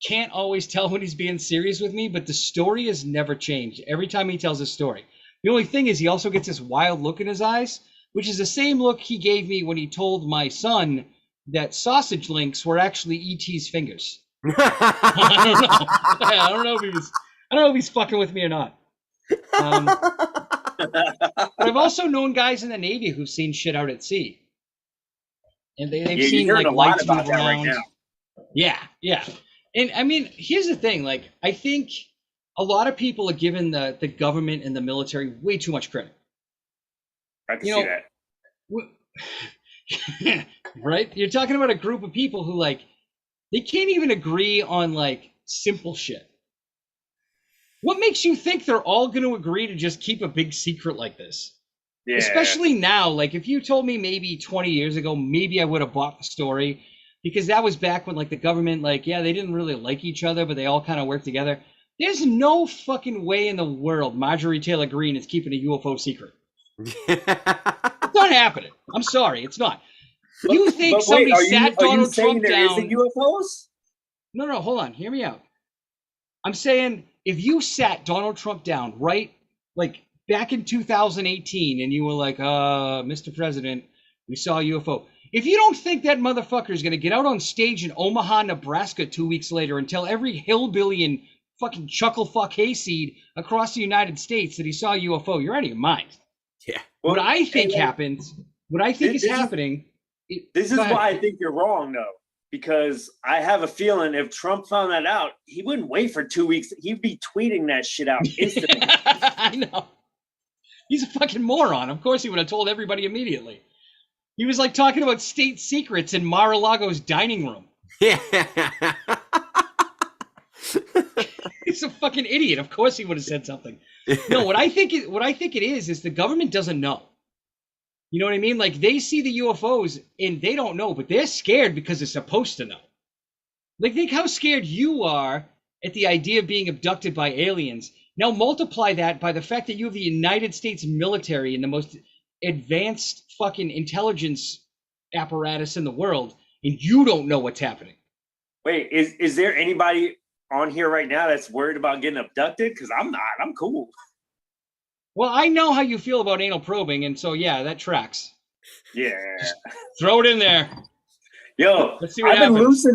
can't always tell when he's being serious with me, but the story has never changed every time he tells a story. The only thing is he also gets this wild look in his eyes, which is the same look he gave me when he told my son that sausage links were actually E.T.'s fingers. I don't know. I don't know if he was. I don't know if he's fucking with me or not. But I've also known guys in the Navy who've seen shit out at sea, and they've Yeah, seen you heard like a lot lights about move that right around. now. Yeah. And I mean, here's the thing. Like, I think a lot of people are giving the government and the military way too much credit. I can You see know, that. right? You're talking about a group of people who like they can't even agree on like simple shit. What makes you think they're all going to agree to just keep a big secret like this? Yeah. Especially now, like if you told me maybe 20 years ago, maybe I would have bought the story, because that was back when like the government, like, yeah, they didn't really like each other, but they all kind of worked together. There's no fucking way in the world Marjorie Taylor Greene is keeping a UFO secret. It's not happening. I'm sorry, it's not. You think But somebody wait, sat are you Donald saying Trump there down? isn't UFOs? No, hold on. Hear me out. I'm saying if you sat Donald Trump down, right, like back in 2018, and you were like, Mr. President, we saw a UFO. If you don't think that motherfucker is going to get out on stage in Omaha, Nebraska 2 weeks later and tell every hillbilly and fucking chucklefuck hayseed across the United States that he saw a UFO, you're out of your mind. Yeah. What I think happened, what I think is this is- happening. This is Go ahead. why I think you're wrong, though, because I have a feeling if Trump found that out, he wouldn't wait for 2 weeks. He'd be tweeting that shit out instantly. I know. He's a fucking moron. Of course he would have told everybody immediately. He was like talking about state secrets in Mar-a-Lago's dining room. Yeah. He's a fucking idiot. Of course he would have said something. No, what I think it is the government doesn't know. You know what I mean? Like they see the UFOs and they don't know, but they're scared because they're supposed to know. Like think how scared you are at the idea of being abducted by aliens. Now multiply that by the fact that you have the United States military and the most advanced fucking intelligence apparatus in the world, and you don't know what's happening. Wait, is there anybody on here right now that's worried about getting abducted? Because I'm not. I'm cool. Well, I know how you feel about anal probing, and so yeah, that tracks. Yeah. Throw it in there. Yo, Let's see what I've been happens.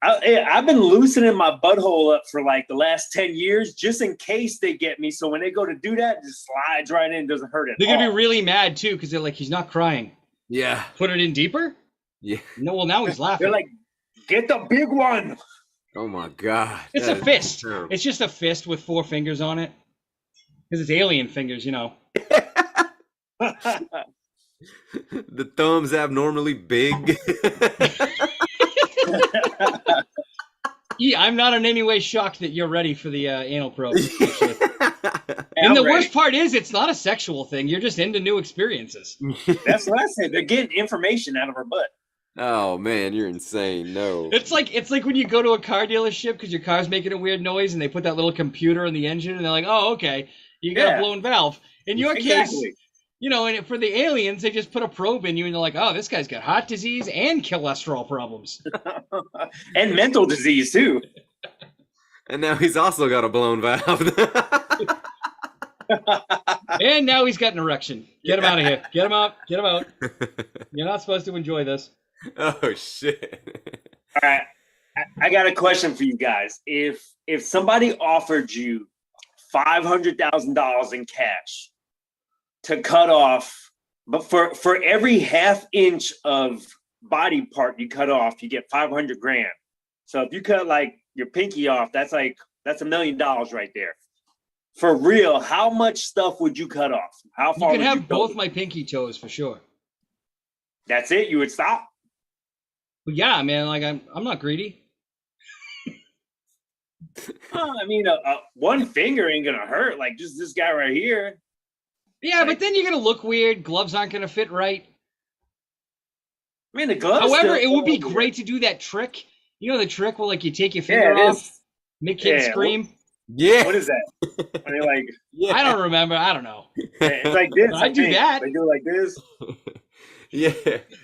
I've been loosening my butthole up for like the last 10 years, just in case they get me. So when they go to do that, it just slides right in, doesn't hurt at They're gonna all. be really mad too, because they're like, he's not crying. Yeah. Put it in deeper? Yeah. No, well now he's laughing. They're like, get the big one. Oh my God. It's That a is fist. terrible. It's just a fist with 4 fingers on it. Because it's alien fingers, you know. The thumb's abnormally big. Yeah, I'm not in any way shocked that you're ready for the anal probe. Actually. And I'm the ready. worst part is, it's not a sexual thing. You're just into new experiences. That's what I said. They're getting information out of her butt. Oh man, you're insane. No. It's like when you go to a car dealership because your car's making a weird noise, and they put that little computer in the engine, and they're like, "Oh, okay, you got Yeah. a blown valve." In your case, Exactly. you know, and for the aliens, they just put a probe in you, and they're like, "Oh, this guy's got heart disease and cholesterol problems." And mental disease too. And now he's also got a blown valve. And now he's got an erection. Get him out of here. Get him out. Get him out. You're not supposed to enjoy this. Oh shit. All right. I got a question for you guys. If somebody offered you $500,000 in cash to cut off, but for every half inch of body part you cut off, you get 500 grand. So if you cut like your pinky off, that's $1 million right there. For real, how much stuff would you cut off? How You far can would have you go? both my pinky toes for sure. That's it? You would stop? But yeah, man, like I'm not greedy. I mean, one finger ain't gonna hurt. Like just this guy right here. Yeah, but then you're gonna look weird. Gloves aren't gonna fit right. I mean, the gloves. However, still it would be fit. great to do that trick. You know the trick where like you take your Yeah, finger it off, is. make kids Yeah, scream. Yeah. What is that? Are they like? Yeah. I don't remember. I don't know. It's like this. I do think. that. They do like this. Yeah.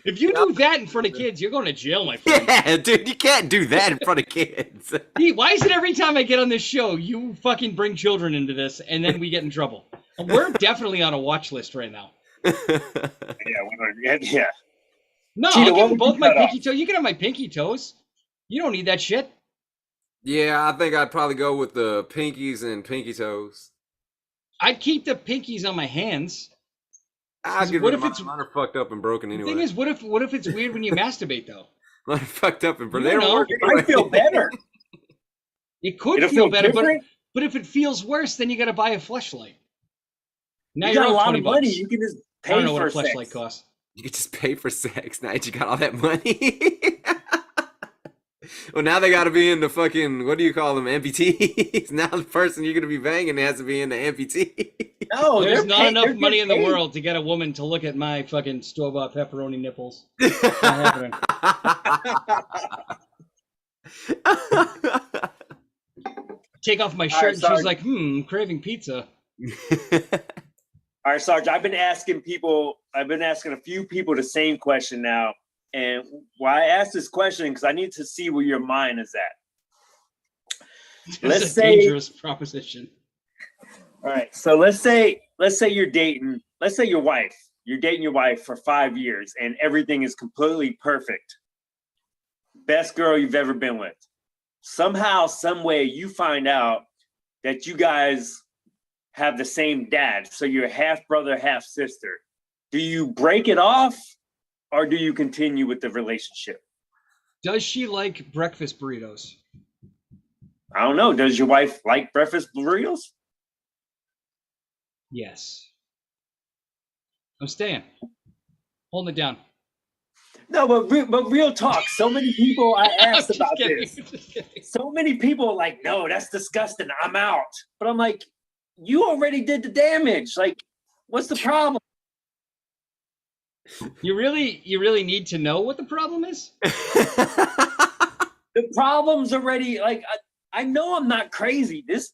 If you do that in front of kids, you're going to jail, my friend. Yeah, dude, you can't do that in front of kids. Pete, why is it every time I get on this show, you fucking bring children into this, and then we get in trouble? And we're definitely on a watch list right now. Yeah. No, Tito, I'll what give would both you my cut off? pinky toes. You can have my pinky toes. You don't need that shit. Yeah, I think I'd probably go with the pinkies and pinky toes. I'd keep the pinkies on my hands. I'll 'Cause get what rid of if mine. it's Mine are fucked up and broken the anyway. thing is, what if it's weird when you masturbate though? Mine are fucked up and You broken. They don't don't know. work It anyway. might feel better. It could It'll feel better, different. but if it feels worse, then you got to buy a fleshlight. Now You you're got a up lot 20 of money. bucks. You can just I don't pay know what for a fleshlight sex. costs. You could just pay for sex now that you got all that money. Well, now they got to be in the fucking, what do you call them, amputees. Now the person you're going to be banging has to be in the amputee. No, There's they're not pay- enough they're money in the getting paid. world to get a woman to look at my fucking store-bought pepperoni nipples. Not happening. Take off my shirt right, and sorry. she's like, I'm craving pizza. All right, Sarge, I've been asking a few people the same question now. And why I asked this question, because I need to see where your mind is at. Let's It's a say- dangerous proposition. All right. So let's say you're dating, you're dating your wife for 5 years and everything is completely perfect. Best girl you've ever been with. Somehow, some way you find out that you guys have the same dad. So you're half brother, half sister. Do you break it off or do you continue with the relationship? Does she like breakfast burritos? I don't know. Does your wife like breakfast burritos? Yes. I'm staying. Holding it down. No, but real talk. So many people I I'm asked just about kidding. this. Just kidding. So many people are like, no, that's disgusting. I'm out. But I'm like, you already did the damage. Like, what's the problem? You really need to know what the problem is? The problem's already like, I know I'm not crazy. This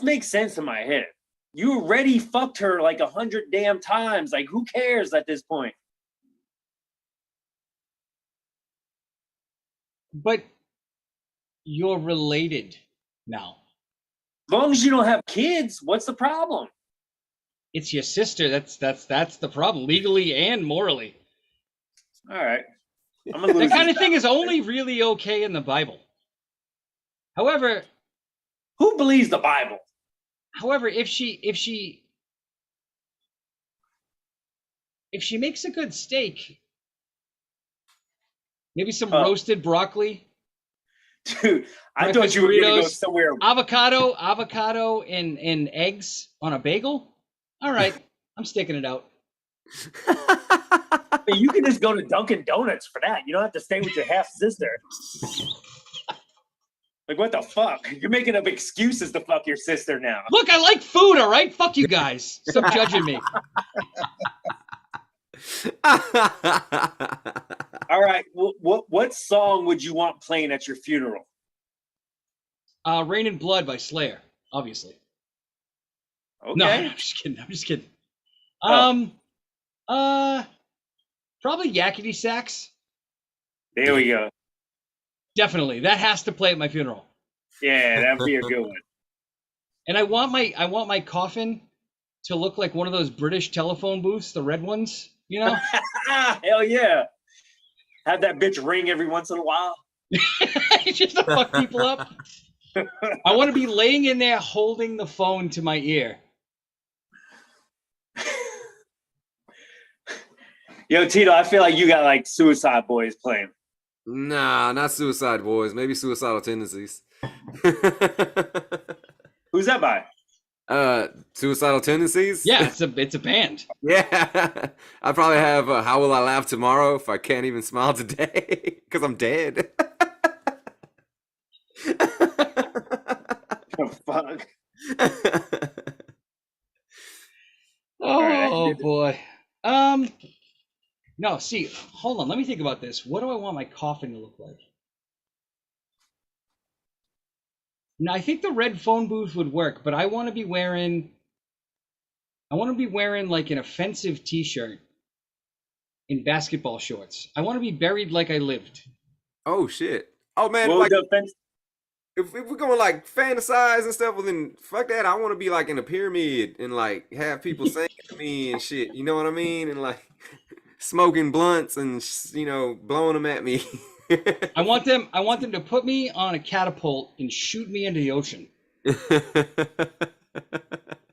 makes sense in my head. You already fucked her like 100 damn times. Like, who cares at this point? But you're related now. As long as you don't have kids, what's the problem? It's your sister. That's the problem, legally and morally. All right. I'm gonna lose That kind this of thing battle. is only really okay in the Bible. However, Who believes the Bible? if she makes a good steak, maybe some Oh. roasted broccoli, Dude, I thought Breakfast you were gonna go burritos. somewhere. avocado and eggs on a bagel. All right, I'm sticking it out. You can just go to Dunkin' Donuts for that. You don't have to stay with your half sister. Like, what the fuck? You're making up excuses to fuck your sister now. Look, I like food, all right? Fuck you guys. Stop judging me. All right. What song would you want playing at your funeral? Rain and Blood by Slayer, obviously. Okay. No, I'm just kidding. I'm just kidding. Oh. Probably Yakety Sax. There we go. Definitely. That has to play at my funeral. Yeah, that'd be a good one. And I want my coffin to look like one of those British telephone booths, the red ones, you know? Hell yeah. Have that bitch ring every once in a while. Just to fuck people up. I want to be laying in there holding the phone to my ear. Yo, Tito, I feel like you got like Suicide Boys playing. Nah, not Suicide Boys. Maybe Suicidal Tendencies. Who's that by? Suicidal Tendencies? Yeah, it's a band. Yeah. I'd probably have How Will I Laugh Tomorrow if I can't even smile today? Because I'm dead. Oh, fuck. Oh boy. No, see, hold on. Let me think about this. What do I want my coffin to look like? No, I think the red phone booth would work, but I want to be wearing like an offensive t-shirt in basketball shorts. I want to be buried like I lived. Oh, shit. Oh, man. What Like, would the offense? if we're going like fantasize and stuff, well, then fuck that. I want to be like in a pyramid and like have people singing to me and shit. You know what I mean? And like smoking blunts and, blowing them at me. I want them to put me on a catapult and shoot me into the ocean.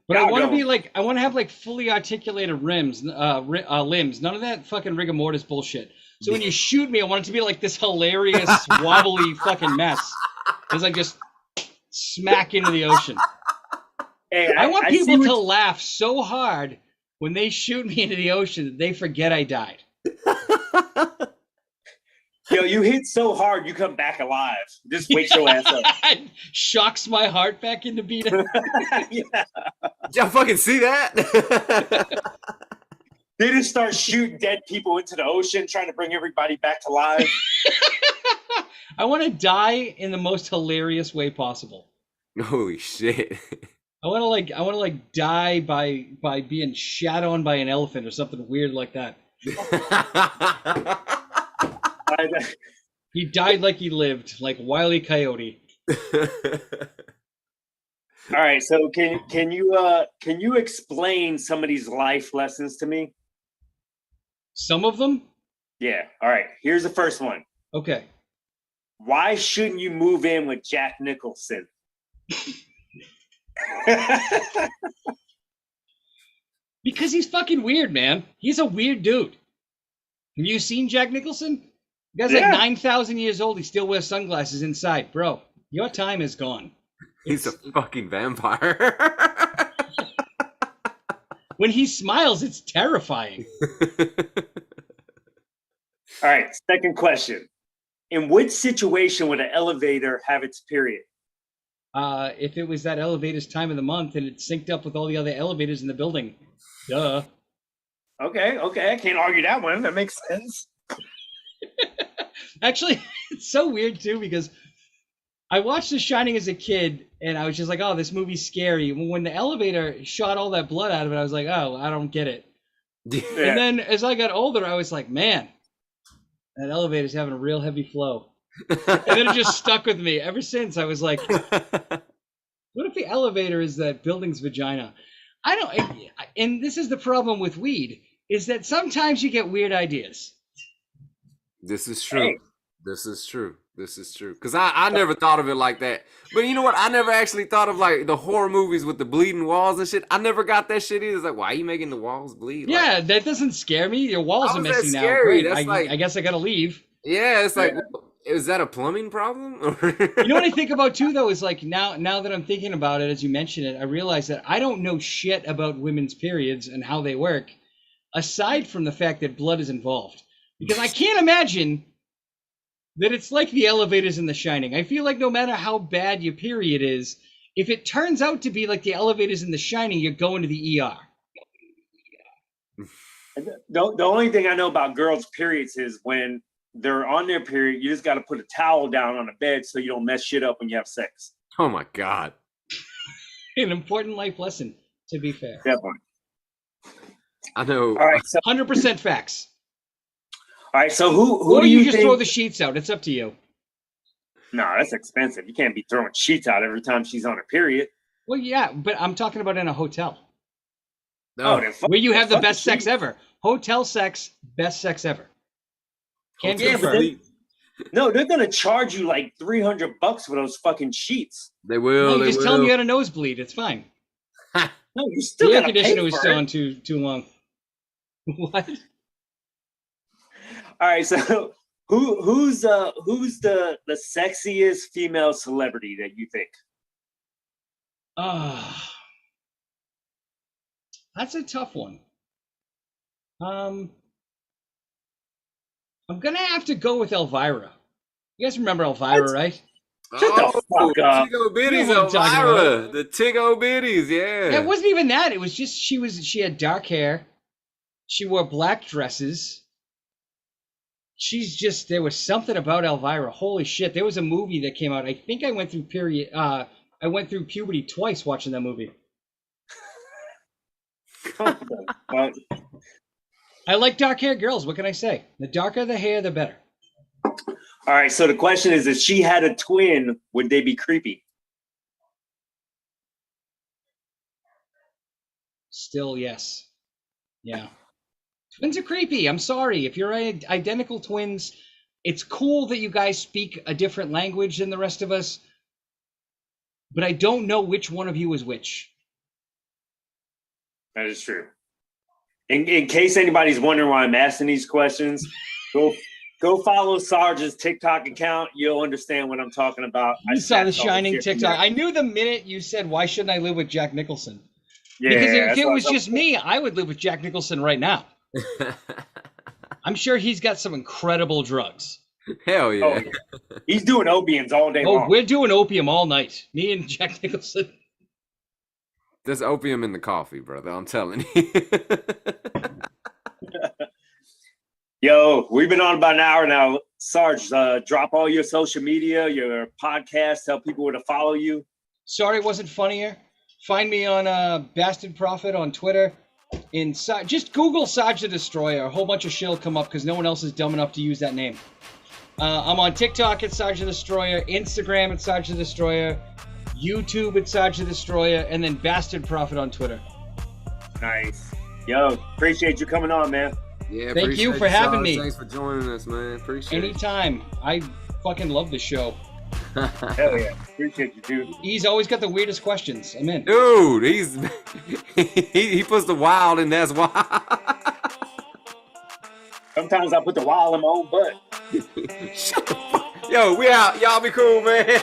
But I want to be like, I want to have like fully articulated limbs. None of that fucking rigor mortis bullshit. So when you shoot me, I want it to be like this hilarious wobbly fucking mess as I just smack into the ocean. Hey, I want people to laugh so hard when they shoot me into the ocean that they forget I died. Yo, you hit so hard, you come back alive. Just wake your ass up. Shocks my heart back into beating. Yeah. Y'all fucking see that? They just start shooting dead people into the ocean, trying to bring everybody back to life. I want to die in the most hilarious way possible. Holy shit. I want to like die by being shat on by an elephant or something weird like that. He died like he lived, like Wile E. Coyote. All right, so can you explain some of these life lessons to me? Some of them? Yeah. All right. Here's the first one. Okay. Why shouldn't you move in with Jack Nicholson? Because he's fucking weird, man. He's a weird dude. Have you seen Jack Nicholson? The guy's like 9,000 years old. He still wears sunglasses inside. Bro, your time is gone. He's a fucking vampire. When he smiles, it's terrifying. All right, second question. In which situation would an elevator have its period? If it was that elevator's time of the month and it synced up with all the other elevators in the building. Duh. Okay, I can't argue that one. That makes sense. Actually, it's so weird too because I watched The Shining as a kid and I was just like, oh, this movie's scary. When the elevator shot all that blood out of it, I was like, oh, I don't get it. Yeah. And then as I got older, I was like, man, that elevator's having a real heavy flow. And then it just stuck with me. Ever since, I was like, what if the elevator is that building's vagina? I don't, and this is the problem with weed, is that sometimes you get weird ideas. This is true. Hey. This is true. Because I never thought of it like that. But you know what? I never actually thought of like the horror movies with the bleeding walls and shit. I never got that shit either. It's like, why are you making the walls bleed? Yeah, like, that doesn't scare me. Your walls are messy now. Great. I guess I gotta leave. Yeah, it's like, is that a plumbing problem? You know what I think about too, though, is like now that I'm thinking about it, as you mentioned it, I realize that I don't know shit about women's periods and how they work, aside from the fact that blood is involved. Because I can't imagine that it's like the elevators in The Shining. I feel like no matter how bad your period is, if it turns out to be like the elevators in The Shining, you're going to the ER. The only thing I know about girls' periods is when they're on their period, you just got to put a towel down on the bed so you don't mess shit up when you have sex. Oh my God. An important life lesson, to be fair. Definitely. I know. All right. So 100% facts. All right. So who or do you just think... throw the sheets out? It's up to you. No, that's expensive. You can't be throwing sheets out every time she's on her period. Well, yeah, but I'm talking about in a hotel. No, where you have the best sex ever. Hotel sex, best sex ever. Can't confirm. No, they're gonna charge you like $300 for those fucking sheets. They will. No, just tell them you had a nosebleed. It's fine. No, you still the air gotta conditioner pay was for still it. on too long. What? All right, so who's the sexiest female celebrity that you think? That's a tough one. I'm gonna have to go with Elvira. You guys remember Elvira, right? Shut the fuck up. Tigo Bitties, You know what I'm talking Elvira. The Tigo Bitties, yeah. It wasn't even that. It was just she had dark hair. She wore black dresses. There was something about Elvira. Holy shit. There was a movie that came out. I think I went through puberty twice watching that movie. I like dark haired girls. What can I say? The darker the hair, the better. All right. So the question is, if she had a twin, would they be creepy? Still, yes. Yeah. Twins are creepy. I'm sorry. If you're identical twins, it's cool that you guys speak a different language than the rest of us, but I don't know which one of you is which. That is true. In case anybody's wondering why I'm asking these questions, go follow Sarge's TikTok account. You'll understand what I'm talking about. You saw the Shining TikTok. I knew the minute you said, "Why shouldn't I live with Jack Nicholson?" Yeah, because if it was just me, I would live with Jack Nicholson right now. I'm sure he's got some incredible drugs. Hell yeah. Oh, yeah. He's doing opiums all day long. We're doing opium all night. Me and Jack Nicholson. There's opium in the coffee, brother. I'm telling you. Yo, we've been on about an hour now. Sarge, drop all your social media, your podcast, tell people where to follow you. Sorry it wasn't funnier. Find me on Bastard Prophet on Twitter. Just Google Sarge the Destroyer. A whole bunch of shit will come up because no one else is dumb enough to use that name. I'm on TikTok at Sarge the Destroyer, Instagram at Sarge the Destroyer, YouTube at Sarge the Destroyer, and then Bastard Prophet on Twitter. Nice. Yo, appreciate you coming on, man. Yeah, thank you for having me. Thanks for joining us, man. Appreciate it. Anytime. I fucking love the show. Hell yeah. Appreciate you, dude. He's always got the weirdest questions. I'm in. Dude, he puts the wild in that's wild. Sometimes I put the wild in my own butt. Shut the fuck. Yo, we out. Y'all be cool, man.